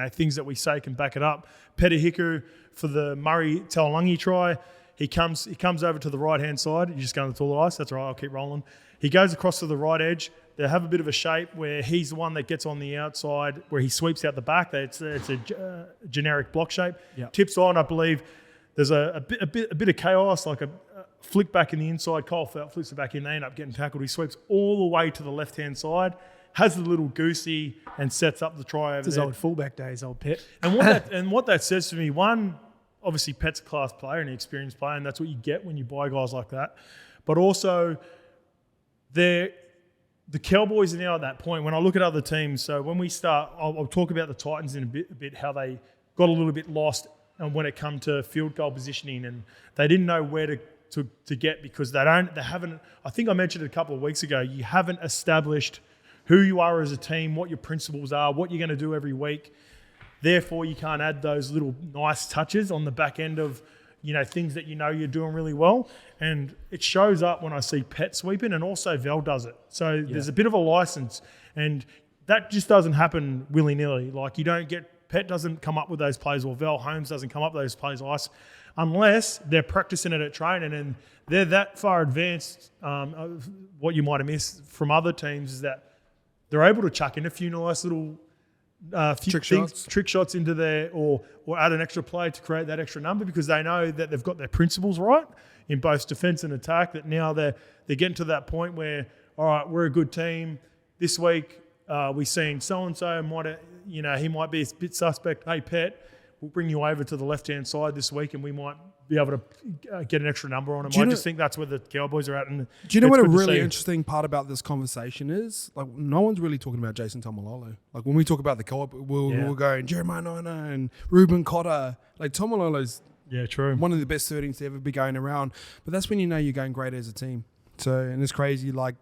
things that we say can back it up. Petahiku for the Murray Taulagi try. He comes over to the right-hand side. You're just going to the toilet, Ice? That's all right, I'll keep rolling. He goes across to the right edge. They have a bit of a shape where he's the one that gets on the outside, where he sweeps out the back. It's a generic block shape. Yep. Tips on, I believe. There's a bit of chaos, like a flick back in the inside. Cole Felt flips it back in. They end up getting tackled. He sweeps all the way to the left-hand side, has the little goosey, and sets up the try over It's his there. old fullback days, old Pet. And what that says to me, one, obviously Pet's a class player and an experienced player, and that's what you get when you buy guys like that. But also, the Cowboys are now at that point. When I look at other teams, so when we start, I'll talk about the Titans in a bit, how they got a little bit lost when it come to field goal positioning, and they didn't know where to get because they haven't. I think I mentioned it a couple of weeks ago. You haven't established who you are as a team, what your principles are, what you're going to do every week. Therefore, you can't add those little nice touches on the back end of things that you're doing really well. And it shows up when I see Pet sweeping, and also Vel does it. So there's a bit of a license, and that just doesn't happen willy-nilly. Like Pet doesn't come up with those plays, or Vel Holmes doesn't come up with those plays, Ice, unless they're practicing it at training, and they're that far advanced. What you might have missed from other teams is that they're able to chuck in a few nice little trick shots into there, or add an extra play to create that extra number, because they know that they've got their principles right in both defence and attack, that now they're getting to that point where, all right, we're a good team. This week we've seen so-and-so he might be a bit suspect. Hey, Pet, we'll bring you over to the left-hand side this week, and we might be able to get an extra number on him. I just think that's where the Cowboys are at. And do you know what a really interesting part about this conversation is? Like, no one's really talking about Jason Taumalolo. Like, when we talk about the Cowboys, we'll go Jeremiah Nina and Ruben Cotter. Like, Taumalolo's one of the best 13s to ever be going around. But that's when you're going great as a team. So, and it's crazy, like,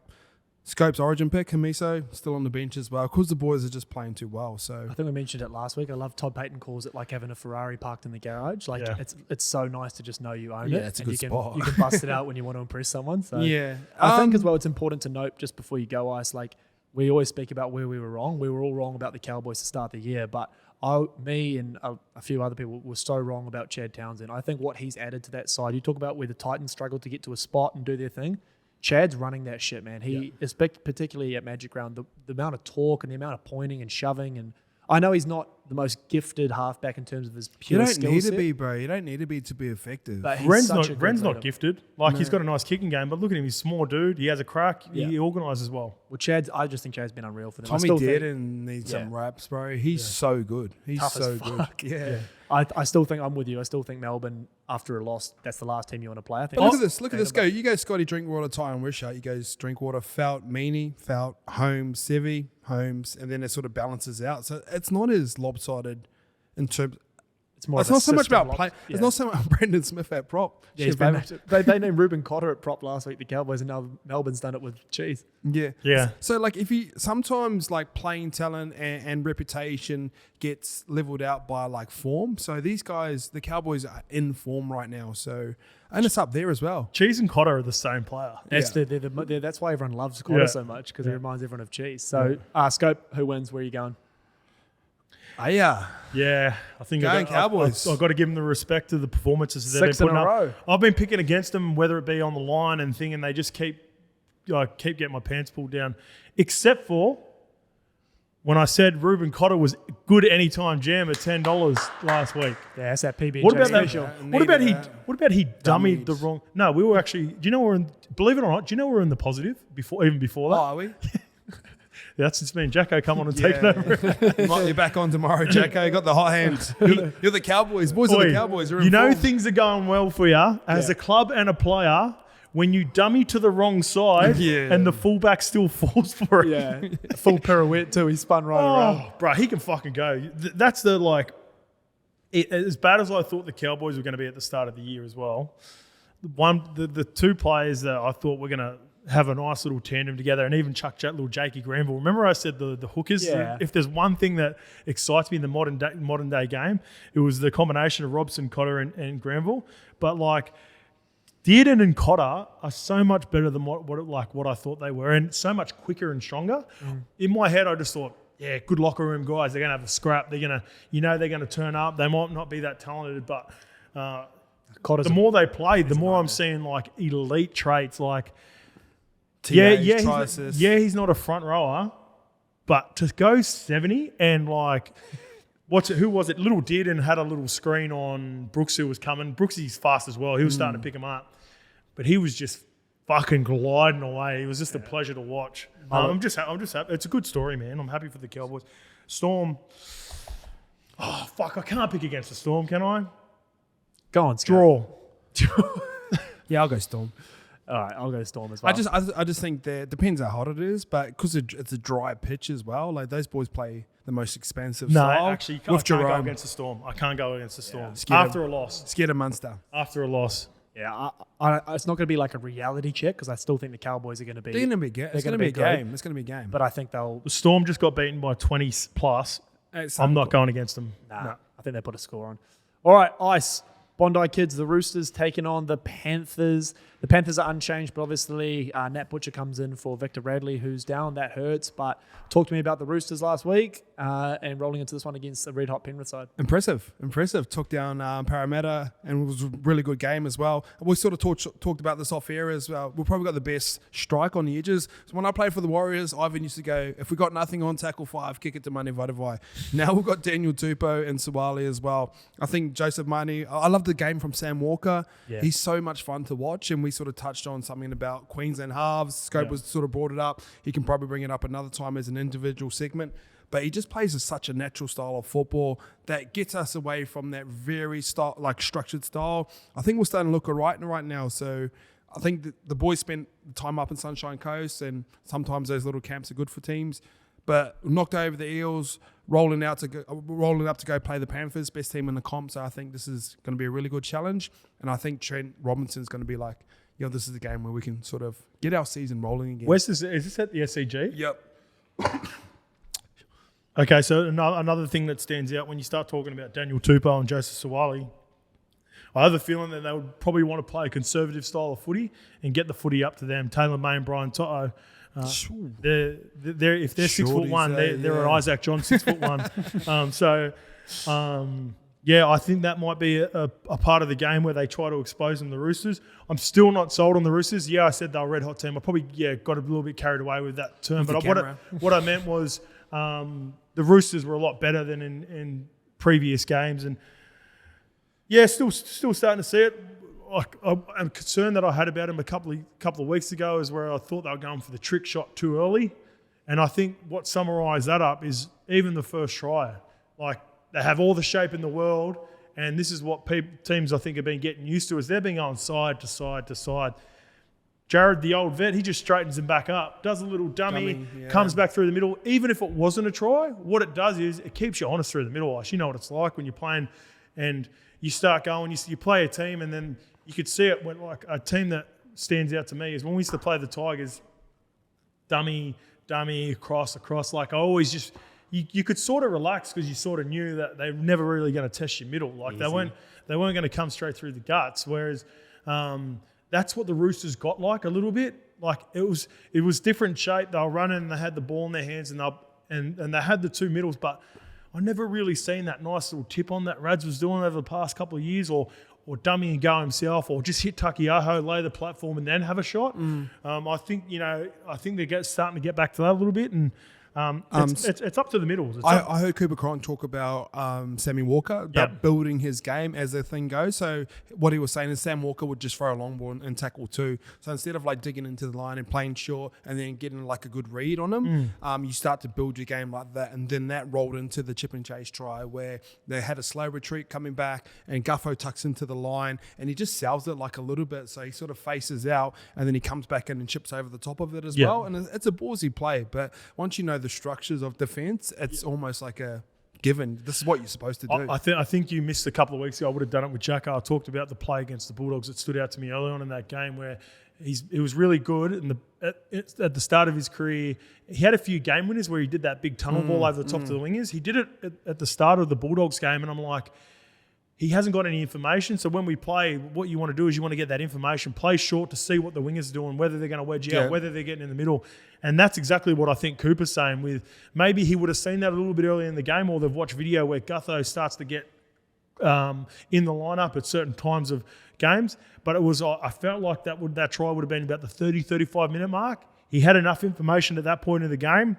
Scope's origin pick, Hamiso, still on the bench as well, because the boys are just playing too well. So I think we mentioned it last week. I love Todd Payton calls it like having a Ferrari parked in the garage. Like it's so nice to just know you own it. Yeah, it's a good spot. You can bust it out when you want to impress someone. So yeah, I think as well it's important to note just before you go, Ice, like we always speak about where we were wrong. We were all wrong about the Cowboys to start the year, but me and a few other people were so wrong about Chad Townsend. I think what he's added to that side, you talk about where the Titans struggled to get to a spot and do their thing. Chad's running that shit, man. He, particularly at Magic Round, the amount of talk and the amount of pointing and shoving, and I know he's not the most gifted halfback in terms of his pure skill set. You don't need to be, bro. You don't need to be effective. But Ren's not gifted. Like, he's got a nice kicking game, but look at him. He's a small dude. He has a crack. Yeah. He organises well. Well, I just think Chad's been unreal for them. Tommy Dearden needs some raps, bro. He's so good. He's tough so good. Yeah. I still think I'm with you. I still think Melbourne, after a loss, that's the last team you want to play. I think. But look at this. Go. You go Scotty Drinkwater, Ty and Wishart. You go Drinkwater, Felt, Meaney, Felt, Holmes, Sevi, Holmes, and then it sort of balances out. So it's not as lopsided in terms. It's not so much about play. It's not so much Brendan Smith at prop. Yeah, they named Ruben Cotter at prop last week, the Cowboys, and now Melbourne's done it with Cheese. Yeah. So like, if you sometimes like playing talent and reputation gets leveled out by like form. So these guys, the Cowboys, are in form right now. So and it's up there as well. Cheese and Cotter are the same player. That's why everyone loves Cotter so much, because he reminds everyone of Cheese. So Scope, who wins? Where are you going? Yeah, I think Cowboys. I've got to give them the respect to the performances that they've been putting up. I've been picking against them, whether it be on the line and thing, and they just keep getting my pants pulled down. Except for when I said Ruben Cotter was good anytime jam at $10 last week. Yeah, that's that PB&J special. What about he dummied the wrong? No, we were actually. Do you know believe it or not? Do you know we're in the positive even before that? Oh, are we? That's just me and Jacko come on and taking over. You might be back on tomorrow, Jacko. Got the hot hand. You're the Cowboys. Boys are the Cowboys. You know things are going well for you as a club and a player when you dummy to the wrong side and the fullback still falls for it. Yeah, a full pirouette too. He spun right around. Bro, he can fucking go. That's the as bad as I thought the Cowboys were going to be at the start of the year as well. The two players that I thought were going to have a nice little tandem together, and even chuck little Jakey Granville. Remember I said the hookers? Yeah. If there's one thing that excites me in the modern day game, it was the combination of Robson, Cotter, and Granville. But like Dearden and Cotter are so much better than what I thought they were, and so much quicker and stronger. In my head, I just thought, yeah, good locker room guys. They're gonna have a scrap. They're gonna turn up. They might not be that talented, but the more they played, the more I'm seeing like elite traits. Like, he's not a front rower, but to go 70 and like, who was it? Little Dearden had a little screen on Brooks who was coming. Brooksy's fast as well. He was starting to pick him up, but he was just fucking gliding away. It was just a pleasure to watch. I'm just happy. It's a good story, man. I'm happy for the Cowboys. Storm. Oh fuck! I can't pick against the Storm, can I? Go on, Draw. Yeah, I'll go Storm. All right, I'll go Storm as well. I just think that depends how hot it is, but because it's a dry pitch as well, like those boys play the most expensive style. No, actually, I can't go against the Storm. I can't go against the Storm. After a loss. Scared of Munster. After a loss. Yeah, it's not going to be like a reality check because I still think the Cowboys are going to be. It's going to be a game. It's going to be a game. But I think they'll. The Storm just got beaten by 20 plus. I'm not going against them. Nah, I think they put a score on. All right, Ice. Bondi Kids, the Roosters taking on the Panthers. The Panthers are unchanged, but obviously Nat Butcher comes in for Victor Radley, who's down. That hurts. But talk to me about the Roosters last week and rolling into this one against the red hot Penrith side. Impressive. Took down Parramatta, and it was a really good game as well. We sort of talked about this off air as well. We've probably got the best strike on the edges. So when I played for the Warriors, Ivan used to go, if we got nothing on tackle 5, kick it to Mane Vadavai. Now we've got Daniel Tupou and Sawali as well. I think Joseph Mane, I love the game from Sam Walker. Yeah. He's so much fun to watch, and we sort of touched on something about Queensland halves. Scope was sort of brought it up. He can probably bring it up another time as an individual segment. But he just plays such a natural style of football that gets us away from that very structured style. I think we're starting to look all right now. So I think the boys spent time up in Sunshine Coast, and sometimes those little camps are good for teams. But knocked over the Eels, rolling up to go play the Panthers, best team in the comp. So I think this is going to be a really good challenge. And I think Trent Robinson's going to be like, this is the game where we can sort of get our season rolling again. Is this at the SCG? Yep. Okay, so another thing that stands out when you start talking about Daniel Tupou and Joseph Sawali, I have a feeling that they would probably want to play a conservative style of footy and get the footy up to them. Taylor May and Brian Toto, if they're 6'1", they're an Isaac John 6'1". I think that might be a part of the game where they try to expose them, the Roosters. I'm still not sold on the Roosters. Yeah, I said they're a red hot team. I probably got a little bit carried away with that term. But what I meant was the Roosters were a lot better than in previous games. And yeah, still starting to see it. I'm concerned that I had about him a couple of weeks ago is where I thought they were going for the trick shot too early. And I think what summarised that up is even the first try. Like, they have all the shape in the world, and this is what teams, I think, have been getting used to, is they've been going side to side to side. Jared, the old vet, he just straightens them back up, does a little dummy, comes back through the middle. Even if it wasn't a try, what it does is it keeps you honest through the middle. You know what it's like when you're playing and you start going, you play a team, and then you could see it when, like, a team that stands out to me is when we used to play the Tigers, dummy, across. Like, I always just... You could sort of relax because you sort of knew that they were never really going to test your middle. Like, they weren't going to come straight through the guts. Whereas that's what the Roosters got like a little bit. Like, it was different shape. They were running and they had the ball in their hands and they had the two middles. But I never really seen that nice little tip on that Rads was doing over the past couple of years, or dummy and go himself, or just hit Takiaho, lay the platform and then have a shot. I think they're starting to get back to that a little bit, and it's up to the middles. I heard Cooper Cronk talk about Sammy Walker, about building his game as the thing goes. So what he was saying is Sam Walker would just throw a long ball and tackle too. So instead of like digging into the line and playing short and then getting like a good read on him, you start to build your game like that. And then that rolled into the chip and chase try where they had a slow retreat coming back and Guffo tucks into the line and he just sells it like a little bit. So he sort of faces out and then he comes back in and chips over the top of it as well. And it's a ballsy play. But once you know the structures of defense, it's almost like a given. This is what you're supposed to do. I think you missed a couple of weeks ago. I would have done it with Jacko. I talked about the play against the Bulldogs that stood out to me early on in that game where He was really good at the start of his career. He had a few game winners where he did that big tunnel ball over the top to the wingers. He did it at the start of the Bulldogs game, and I'm like, he hasn't got any information. So when we play, what you want to do is you want to get that information, play short to see what the wingers are doing, whether they're going to wedge out, whether they're getting in the middle. And that's exactly what I think Cooper's saying with maybe he would have seen that a little bit earlier in the game, or they've watched video where Gutho starts to get in the lineup at certain times of games. But I felt like that try would have been about the 30, 35-minute mark. He had enough information at that point in the game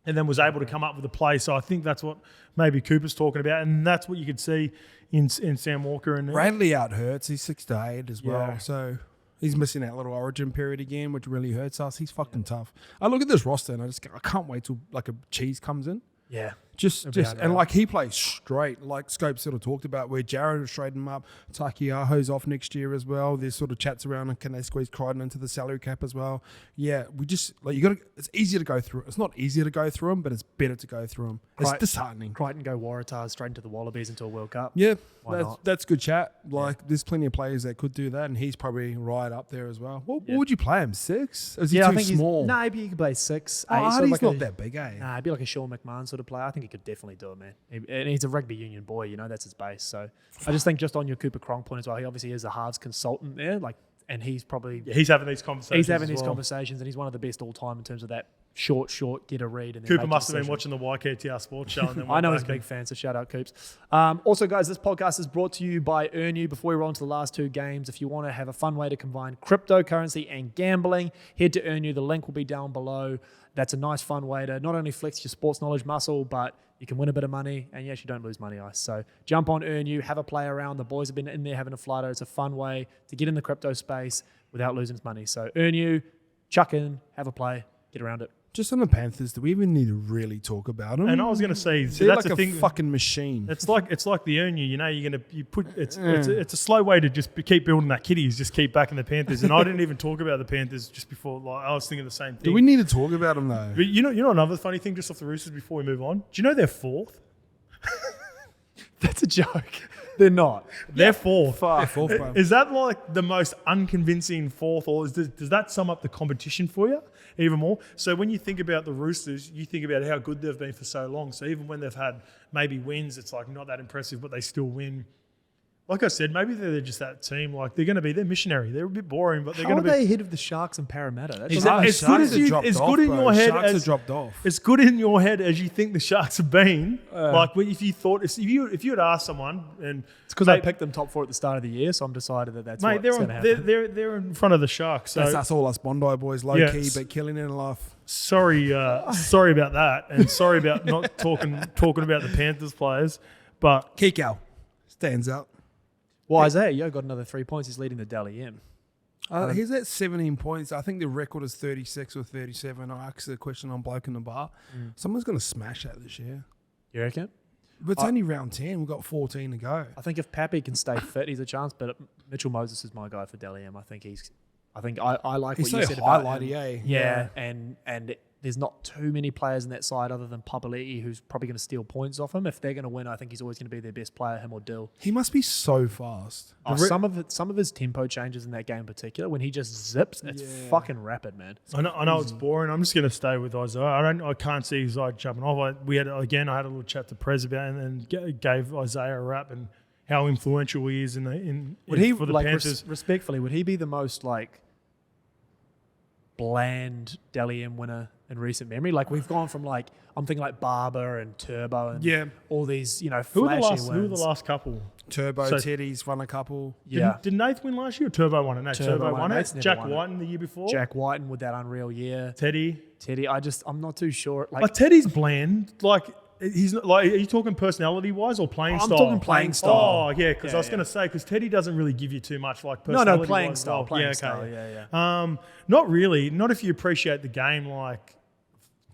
and then was able to come up with a play. So I think that's what maybe Cooper's talking about, and that's what you could see in Sam Walker. And Radley out hurts. He's 6 to 8 as well. Yeah. So he's missing that little origin period again, which really hurts us. He's fucking tough. I look at this roster and I can't wait till like a Cheese comes in. Yeah. Just and like he plays straight, like Scope sort of talked about, where Jared will straighten him up. Takiaho's off next year as well. There's sort of chats around, and can they squeeze Crichton into the salary cap as well? Yeah, we just like it's easier to go through. It's not easier to go through them, but it's better to go through them. It's disheartening. Crichton go Waratahs straight into the Wallabies into a World Cup. Yeah, Why not? that's good chat. Like there's plenty of players that could do that, and he's probably right up there as well. What would you play him? 6? Is he too I think small? No, maybe he could play 6. Oh, sort of he's not that big, eh? Nah, he'd be like a Sean McMahon sort of player. I think he could definitely do it, man. And he's a rugby union boy, that's his base. So I just think just on your Cooper Cronk point as well, he obviously is a halves consultant there, and he's probably he's having these conversations. He's having these conversations, and he's one of the best all time in terms of that short, get a read. And Cooper must have been watching the YKTR Sports Show. And then I know he's a big fan, so shout out Coops. Also, guys, this podcast is brought to you by EarnU. Before we roll into the last 2 games, if you want to have a fun way to combine cryptocurrency and gambling, head to EarnU. The link will be down below. That's a nice, fun way to not only flex your sports knowledge muscle, but you can win a bit of money, and yes, you don't lose money, Ice. So jump on EarnU, have a play around. The boys have been in there having a flutter. It's a fun way to get in the crypto space without losing money. So EarnU, chuck in, have a play, get around it. Just on the Panthers, do we even need to really talk about them? And I was going to say, they're that's like the a thing. fucking machine. It's like the EarnU. It's a slow way to just keep building that kitty. Is just keep backing the Panthers. And I didn't even talk about the Panthers just before. Like I was thinking the same thing. Do we need to talk about them though? But you know another funny thing just off the Roosters before we move on. Do you know they're 4th? That's a joke. They're not. They're 4th. They're 4th, bro. Is that like the most unconvincing 4th, or does that sum up the competition for you even more? So when you think about the Roosters, you think about how good they've been for so long. So even when they've had maybe wins, it's like not that impressive, but they still win. Like I said, maybe they're just that team. Like they're missionary. They're a bit boring, but they're going to be. How are they ahead of the Sharks and Parramatta? That's It's good as you. It's good in your head Sharks as have dropped off. It's good in your head as you think the Sharks have been. Like if you thought, if you had asked someone, and it's because I picked them top 4 at the start of the year, so I'm decided that's mate, what's going to happen. they're in front of the Sharks. So That's all us Bondi boys, low key, but killing it in life. sorry about that, and sorry about not talking about the Panthers players, but Kikau stands out. Well, Isaiah Yeo got another 3 points. He's leading the Dally M. He's at 17 points. I think the record is 36 or 37. I asked the question on Bloke in the Bar. Someone's going to smash that this year. You reckon? But it's only round 10. We've got 14 to go. I think if Pappy can stay fit, he's a chance. But Mitchell Moses is my guy for Dally M. I think I like He's what you so said about highlighty, him. eh? Yeah, and there's not too many players in that side other than Papali'i who's probably going to steal points off him. If they're going to win, I think he's always going to be their best player, him or Dill. He must be so fast. Some of his tempo changes in that game in particular, when he just zips, it's fucking rapid, man. I know it's boring. I'm just going to stay with Isaiah. I can't see Isaiah jumping off. I had a little chat to Prez about it and gave Isaiah a rap and how influential he is for the Panthers. Respectfully, would he be the most bland Dally M winner in recent memory? Like we've gone from I'm thinking Barber and Turbo and all these Who flashy are the wins. last couple? Turbo, Teddy's won a couple. Did Nath win last year or Turbo won it? No, Turbo won it. Nate's never Jack won it. Whiten the year before. Jack Whiten with that unreal year. Teddy. I'm not too sure. But Teddy's bland. He's not are you talking personality wise or playing style? I'm talking playing style. Oh yeah, because I was going to say because Teddy doesn't really give you too much personality. No, playing style. Well. Playing Okay. style. Yeah. Not really. Not if you appreciate the game.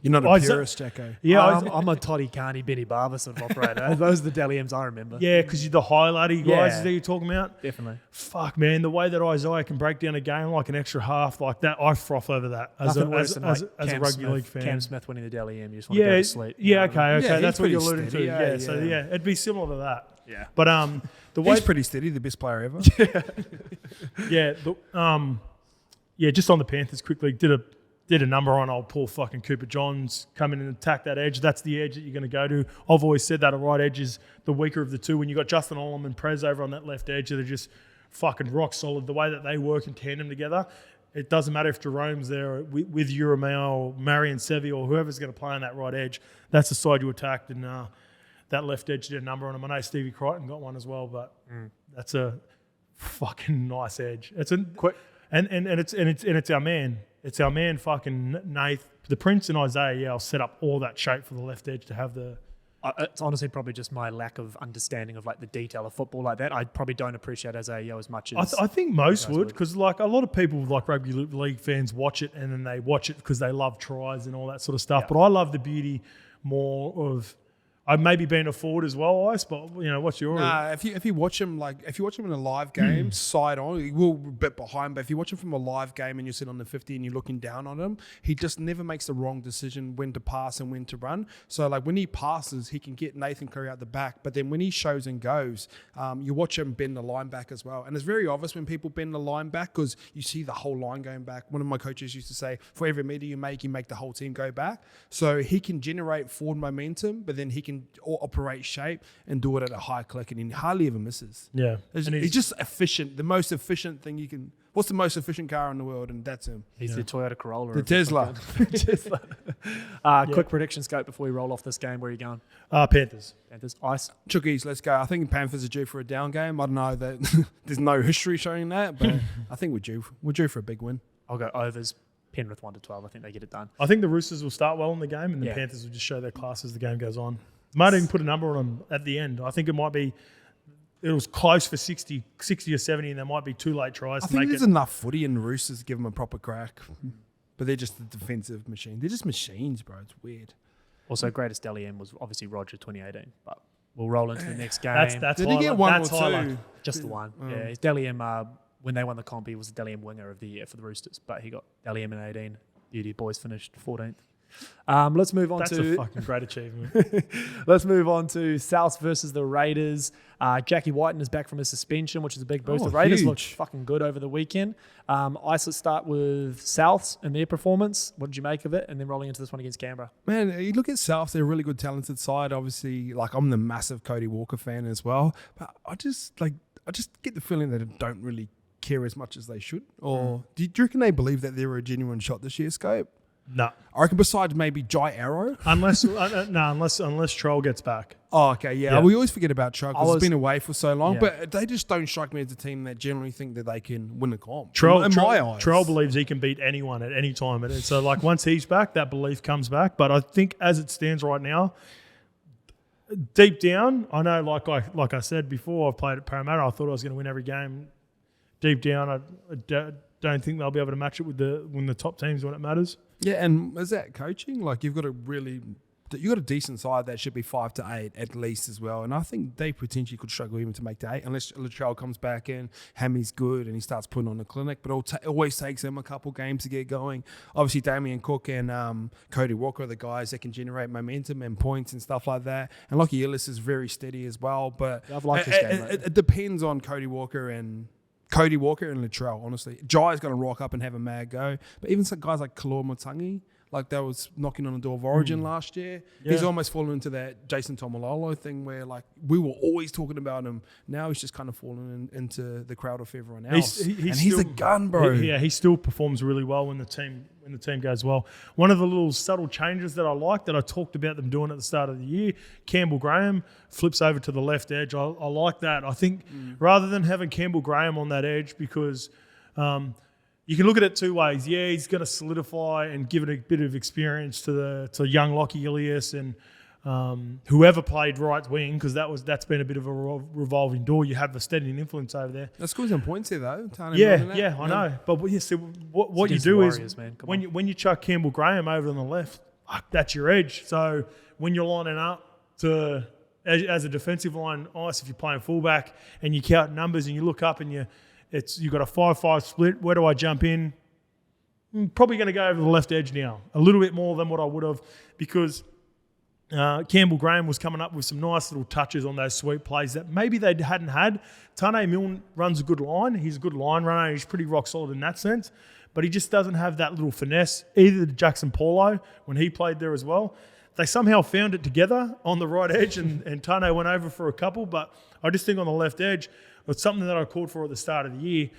You're not a purist, Jacko. Yeah, I'm a Toddy Carney, Benny Barber sort of operator. Those are the Dally M's I remember. yeah, because you're the highlighty guys Yeah. that you're talking about. Definitely. Fuck, man, the way that Isaiah can break down a game like an extra half like that, I froth over that as Nothing worse a than rugby Smith, league fan. Cam Smith winning the Dally M. You just want to go to sleep. Yeah, okay. Yeah, That's what he's you're pretty alluding steady, to. So it'd be similar to that. Yeah. But the way He's pretty steady, the best player ever. just on the Panthers quickly, did a number on old poor fucking Cooper Johns, come in and attack that edge. That's the edge that you're going to go to. I've always said that a right edge is the weaker of the two. When you've got Justin Olam and Prez over on that left edge, that are just fucking rock solid. The way that they work in tandem together, it doesn't matter if Jerome's there with Uramau or Marion Sevi or whoever's going to play on that right edge. That's the side you attacked, and that left edge did a number on him. I know Stevie Crichton got one as well, but that's a fucking nice edge. It's a quick, and it's our man. It's our man, fucking Nath. The Prince and Isaiah I'll set up all that shape for the left edge to have the. It's honestly probably just my lack of understanding of like the detail of football like that. I probably don't appreciate Isaiah as much as I think most would, because like a lot of people like rugby league fans watch it and then they watch it because they love tries and all that sort of stuff. Yeah. But I love the beauty more of. I've maybe been a forward as well, Ice, but what's your? Nah, if you watch him in a live game, side on, he will be a bit behind. But if you watch him from a live game and you sit on the 50 and you're looking down on him, he just never makes the wrong decision when to pass and when to run. So like when he passes, he can get Nathan Curry out the back. But then when he shows and goes, you watch him bend the line back as well. And it's very obvious when people bend the line back because you see the whole line going back. One of my coaches used to say, for every meter you make the whole team go back. So he can generate forward momentum, but then he can operate shape and do it at a high click, and he hardly ever misses. Yeah. He's just efficient. The most efficient thing you can. What's the most efficient car in the world? And that's him. He's the Toyota Corolla. The Tesla. Tesla. Quick prediction scope before we roll off this game. Where are you going? Panthers. Panthers. Ice. Chookies, let's go. I think Panthers are due for a down game. I don't know that there's no history showing that, but I think we're due. We're due for a big win. I'll go overs. Penrith 1-12. I think they get it done. I think the Roosters will start well in the game, and the Panthers will just show their class as the game goes on. Might even put a number on them at the end. I think it was close for 60 or 70, and there might be 2 late tries I to think make there's it. enough footy in the Roosters to give them a proper crack. But they're just a defensive machine. They're just machines, bro. It's weird. Also, greatest Dally M was obviously Roger 2018, but we'll roll into the next game. That's Did he get one or highlight. two? Just the one. Yeah, his Dally M, when they won the comp, he was the Dally M winger of the year for the Roosters, but he got Dally M in 18. Beauty boys finished 14th. Let's move on That's to a fucking great achievement. let's move on to Souths versus the Raiders. Jackie Whiten is back from his suspension, which is a big boost. The Raiders looked fucking good over the weekend. Let's start with Souths and their performance. What did you make of it? And then rolling into this one against Canberra. Man, you look at Souths, they're a really good, talented side. Obviously, like I'm the massive Cody Walker fan as well. But I just get the feeling that they don't really care as much as they should. Or do you reckon they believe that they're a genuine shot this year, Scope? No. I reckon besides maybe Jai Arrow. Unless Troll gets back. Oh, okay, yeah. We always forget about Troll because it's been away for so long. Yeah. But they just don't strike me as a team that generally think that they can win a comp. Troll, in my eyes. Troll believes he can beat anyone at any time. And so, like, once he's back, that belief comes back. But I think as it stands right now, deep down, I know, like I said before, I've played at Parramatta. I thought I was going to win every game. Deep down, I don't think they'll be able to match it with the top teams when it matters. Yeah, and is that coaching? Like you've got a decent side that should be 5 to 8 at least as well. And I think they potentially could struggle even to make the 8 unless Latrell comes back in, Hammy's good and he starts putting on the clinic. But it always takes them a couple games to get going. Obviously, Damien Cook and Cody Walker are the guys that can generate momentum and points and stuff like that. And Lockie Ellis is very steady as well. But I've liked this game, it depends on Cody Walker and Latrell, honestly. Jai's going to rock up and have a mad go. But even some guys like Kalor Mutangi, like that was knocking on the door of Origin last year. Yeah. He's almost fallen into that Jason Tomalolo thing where like we were always talking about him. Now he's just kind of fallen into the crowd of everyone else. He's a gun, bro. He still performs really well when the team goes well. One of the little subtle changes that I like that I talked about them doing at the start of the year, Campbell Graham flips over to the left edge. I like that. I think rather than having Campbell Graham on that edge because you can look at it 2 ways. Yeah, he's going to solidify and give it a bit of experience to young Lockie Ilias and whoever played right wing because that's been a bit of a revolving door. You have the steadying influence over there. That scores some points here though. I know. But what you do Warriors, is man. when you chuck Campbell Graham over on the left, that's your edge. So when you're lining up to as a defensive line, Ice, if you're playing fullback and you count numbers and you look up and you've got a 5-5 split. Where do I jump in? I'm probably going to go over the left edge now, a little bit more than what I would have because Campbell Graham was coming up with some nice little touches on those sweep plays that maybe they hadn't had. Tane Milne runs a good line. He's a good line runner. He's pretty rock solid in that sense. but he just doesn't have that little finesse. Either Jackson Paulo, when he played there as well, they somehow found it together on the right edge, and Tane went over for a couple, but I just think on the left edge, it's something that I called for at the start of the year.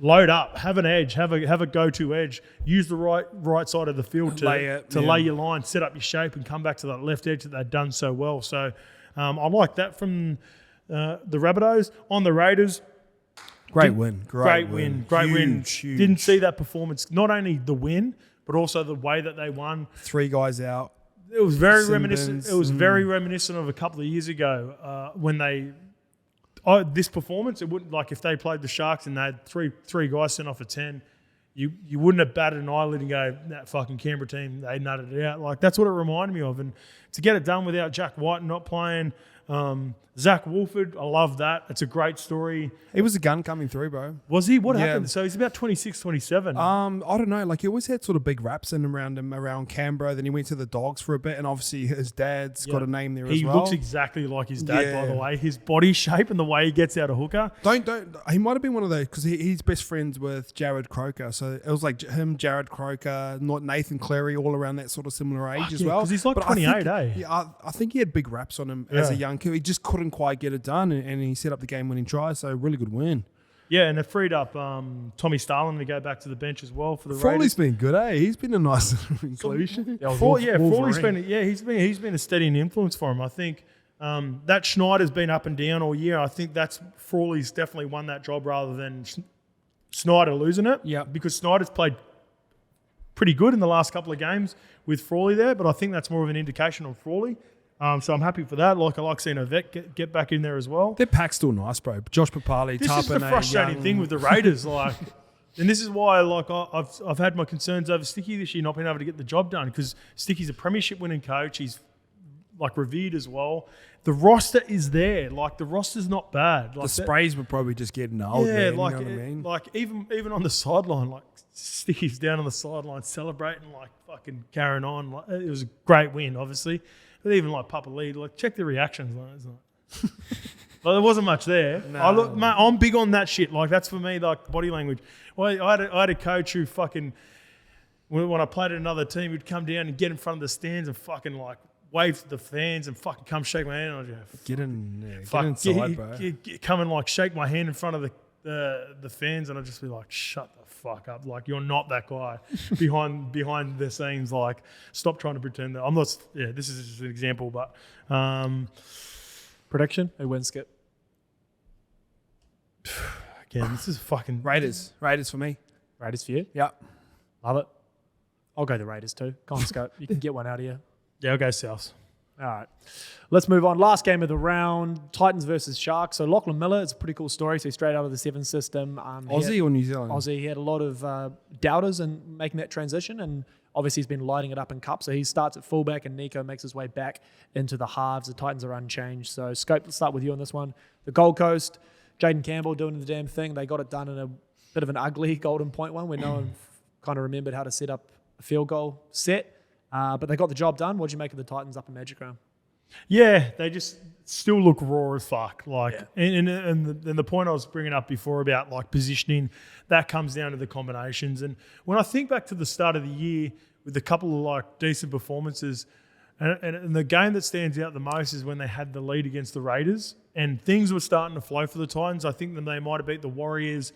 Load up, have an edge, have a go-to edge. Use the right side of the field to lay your line, set up your shape, and come back to that left edge that they've done so well. So I like that from the Rabbitohs. On the Raiders, Great win. Huge. Didn't see that performance. Not only the win, but also the way that they won. 3 guys out. It was very reminiscent. It was very reminiscent of a couple of years ago when they. This performance, it wouldn't, like if they played the Sharks and they had three guys sent off a 10, you wouldn't have batted an eyelid and go, that fucking Canberra team, they nutted it out. Like, that's what it reminded me of. And to get it done without Jack White not playing, Zach Wolford, I love that. It's a great story. He was a gun coming through, bro. Was he? What happened? So he's about 26, 27. I don't know. Like, he always had sort of big raps in around him around Canberra. Then he went to the Dogs for a bit, and obviously his dad's got a name there as well. He looks exactly like his dad, by the way. His body shape and the way he gets out of hooker. He might have been one of those, because he's best friends with Jared Croker. So it was like him, Jared Croker, not Nathan Cleary, all around that sort of similar age as well. Because he's like 28, eh? Yeah, I think he had big raps on him as a young kid. He just couldn't quite get it done, and he set up the game-winning try. So really good win. Yeah, and it freed up Tommy Starlin to go back to the bench as well for the Frawley's Raiders. been good, eh? He's been a nice inclusion. Frawley's been he's been a steady influence for him. I think that Schneider's been up and down all year. I think that's Frawley's definitely won that job rather than Snyder losing it. Yeah, because Snyder's played pretty good in the last couple of games with Frawley there, but I think that's more of an indication of Frawley. So I'm happy for that. I like seeing Ovett get back in there as well. Their pack's still nice, bro. Josh Papali, This is the frustrating thing with the Raiders, like, and this is why, like, I've had my concerns over Sticky this year not being able to get the job done, because Sticky's a premiership winning coach. He's like revered as well. The roster is there. Like, the roster's not bad. Like, the sprays were probably just getting old. Yeah, man, like, you know what I mean? Like even on the sideline, like Sticky's down on the sideline celebrating, like fucking carrying on. Like, it was a great win, obviously. But even like Papa Lee, like, check the reactions. Like, but there wasn't much there. No. Mate, I'm big on that shit. Like, that's for me, like, body language. Well, I had a coach who fucking, when I played at another team, he'd come down and get in front of the stands and fucking like wave to the fans and fucking come shake my hand. And I'd go, get inside, bro. Come and like shake my hand in front of the fans, and I'd just be like, shut the fuck up. Like, you're not that guy behind the scenes. Like, stop trying to pretend that I'm not. Yeah, this is just an example, but Prediction? Who wins, Skip? again, this is fucking Raiders for me. Raiders for you? Yeah. Love it. I'll go the Raiders too. Come on, Scope. You can get one out of you. Yeah, I'll go Souths. All right. Let's move on. Last game of the round, Titans versus Sharks. So Lachlan Miller, it's a pretty cool story. So he's straight out of the 7 system. Aussie or New Zealand? Aussie. He had a lot of doubters in making that transition, and obviously he's been lighting it up in cup. So he starts at fullback, and Nico makes his way back into the halves. The Titans are unchanged. So Scope, let's start with you on this one. The Gold Coast, Jaden Campbell doing the damn thing. They got it done in a bit of an ugly golden point one where no one kind of remembered how to set up a field goal set. But they got the job done. What did you make of the Titans up in Magic Round? Yeah, they just still look raw as fuck. Like, and the point I was bringing up before about like positioning, that comes down to the combinations. And when I think back to the start of the year with a couple of like decent performances, and the game that stands out the most is when they had the lead against the Raiders, and things were starting to flow for the Titans. I think that they might have beat the Warriors.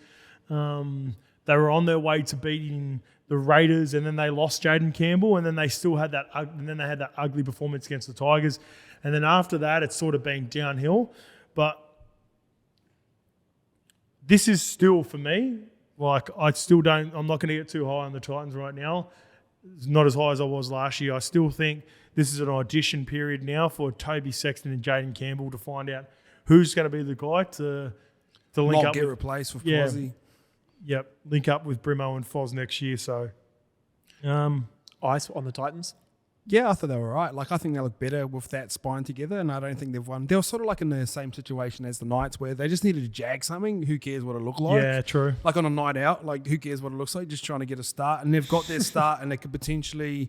They were on their way to beating the Raiders, and then they lost Jaden Campbell, and then they still had that, and then they had that ugly performance against the Tigers, and then after that, it's sort of been downhill. But this is still for me, like, I'm not going to get too high on the Titans right now. It's not as high as I was last year. I still think this is an audition period now for Toby Sexton and Jaden Campbell to find out who's going to be the guy to link Not up get with. replaced with Yeah. Quasi. Yep, link up with Brimo and Foz next year. So, Ice on the Titans. Yeah, I thought they were all right. Like, I think they look better with that spine together, and I don't think they've won. They were sort of like in the same situation as the Knights, where they just needed to jag something. Who cares what it looked like? yeah, true. Like on a night out, like who cares what it looks like? Just trying to get a start, and they've got their start, and they could potentially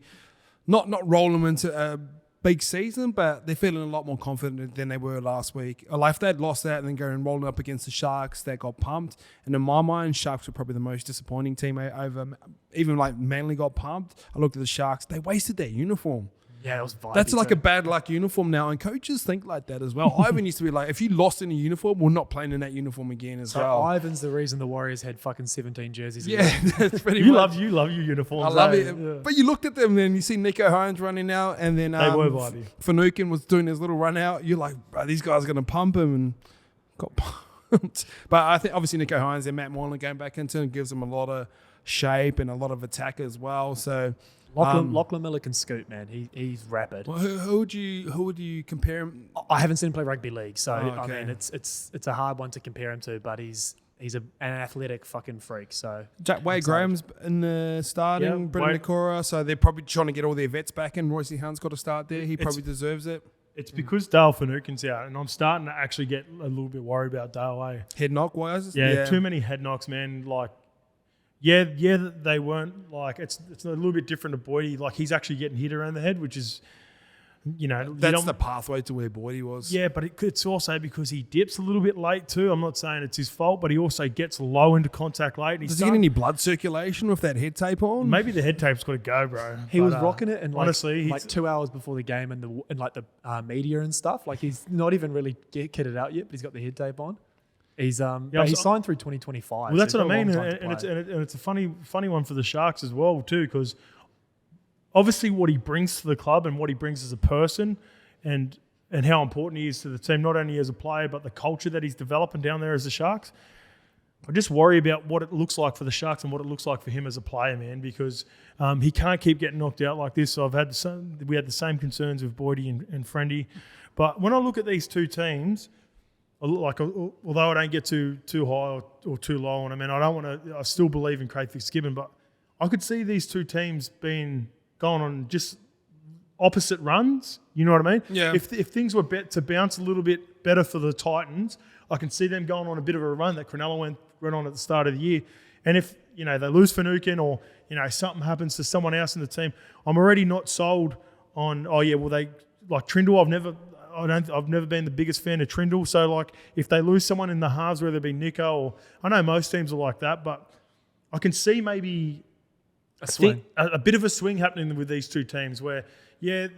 not roll them into a big season, but they're feeling a lot more confident than they were last week. Like if they'd lost that and then going rolling up against the Sharks, that got pumped. And in my mind, Sharks were probably the most disappointing team over. Even like Manly got pumped. I looked at the Sharks; they wasted their uniform. Yeah, it was vibey. That's like too. a bad luck uniform now, and coaches think like that as well. Ivan used to be like, if you lost in a uniform, we're not playing in that uniform again as So well. Ivan's the reason the Warriors had fucking 17 jerseys. Yeah, that's pretty You much. love your uniforms. I love eh? it. Yeah. But you looked at them and you see Nico Hines running out, and then They were vibey. Finucane was doing his little run out. You're like, bro, these guys are going to pump him, and got pumped. But I think obviously Nico Hines and Matt Moylan going back into it gives them a lot of shape and a lot of attack as well. So Lachlan Miller can scoot, man. He's rapid. well, who would you compare him? I haven't seen him play rugby league, so Oh, I okay. mean it's a hard one to compare him to. But he's an athletic fucking freak. So Wade Graham's in the starting, Yeah, Brendan Wade- Nakora, so they're probably trying to get all their vets back in. Royce Hunt's got to start there. He probably deserves it. It's because Dale Finucane's out, and I'm starting to actually get a little bit worried about Dale. Eh? Head knock wise, Yeah, too many head knocks, man. Like, yeah, they weren't like it's a little bit different to Boydie. Like he's actually getting hit around the head, which is, you know, That's the pathway to where Boydie was. yeah, but it's also because he dips a little bit late too. I'm not saying it's his fault, but he also gets low into contact late. And he's Does he get any blood circulation with that head tape on? Maybe the head tape's got to go, bro. he was rocking it, and honestly, like 2 hours before the game, and the media and stuff. Like he's not even really kitted out yet, but he's got the head tape on. He's he's signed through 2025. Well, that's so what I he's mean, got a long time to and play. it's a funny one for the Sharks as well too, because obviously what he brings to the club and what he brings as a person, and how important he is to the team, not only as a player but the culture that he's developing down there as the Sharks. I just worry about what it looks like for the Sharks and what it looks like for him as a player, man, because he can't keep getting knocked out like this. So we had the same concerns with Boydie and Friendy, but when I look at these two teams. Like, although I don't get too high or too low on them, and I still believe in Craig Fitzgibbon, but I could see these two teams going on just opposite runs. You know what I mean? Yeah. If things were to bounce a little bit better for the Titans, I can see them going on a bit of a run that Cronulla went on at the start of the year. And if they lose Finucane or something happens to someone else in the team, I'm already not sold on. They like Trindle. I've never been the biggest fan of Trindle. So, like, if they lose someone in the halves, whether it be Nico or... I know most teams are like that, but I can see maybe a bit of a swing happening with these two teams where, you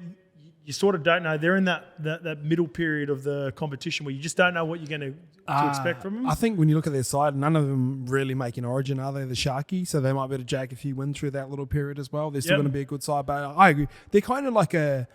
sort of don't know. They're in that middle period of the competition where you just don't know what you're going to expect from them. I think when you look at their side, none of them really make an origin, are they? The Sharkies, so they might be able to jag a few wins through that little period as well. They're still going to be a good side, but I agree. They're kind of like a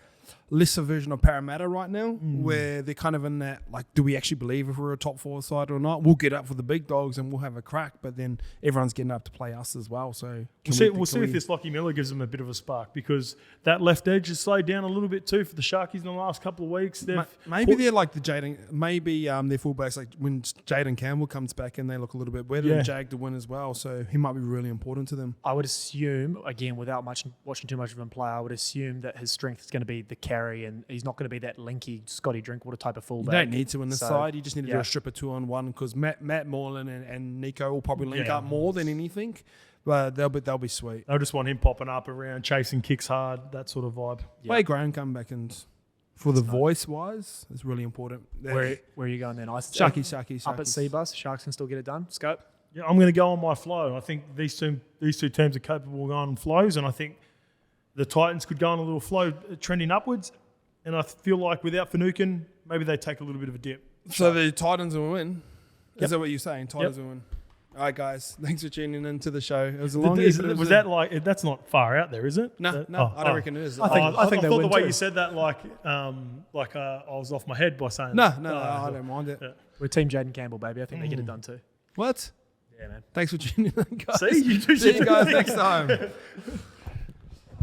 lesser version of Parramatta right now, where they're kind of in that, like, do we actually believe if we're a top four side or not? We'll get up for the big dogs and we'll have a crack, but then everyone's getting up to play us as well. So we'll see if this Lockie Miller gives them a bit of a spark, because that left edge has slowed down a little bit too for the Sharkies in the last couple of weeks. Maybe they're like the Jaden. Maybe their fullbacks, like when Jaden Campbell comes back and they look a little bit better, and Jag to win as well. So he might be really important to them. I would assume, again, without watching too much of him play, I would assume that his strength is going to be the carry, and he's not going to be that linky Scotty Drinkwater type of You fullback. don't need to in this So, side. You just need to do yeah. a strip of 2-on-1, because Matt Moreland and Nico will probably link up more than anything. But they'll be sweet. I just want him popping up around, chasing kicks hard, that sort of vibe. Yeah. Wade Graham come back, and for the voice wise, it's really important. Where are you going then? Sharky. Up at Seabus, Sharks can still get it done. Scope. Yeah, I'm going to go on my flow. I think these two teams are capable of going on flows, and I think the Titans could go on a little flow trending upwards. And I feel like without Finucane, maybe they take a little bit of a dip. So the Titans will win. Yep. Is that what you're saying? Titans will win. All right, guys. Thanks for tuning in to the show. It was a long. That's not far out there, is it? No, I don't reckon it is. I think I they thought win the way too. you said that, I was off my head by saying No, that. I don't mind it. Yeah. We're Team Jaden Campbell, baby. I think they get it done too. What? Yeah, man. Thanks for tuning in, guys. See, you do See shit you guys to me. next time.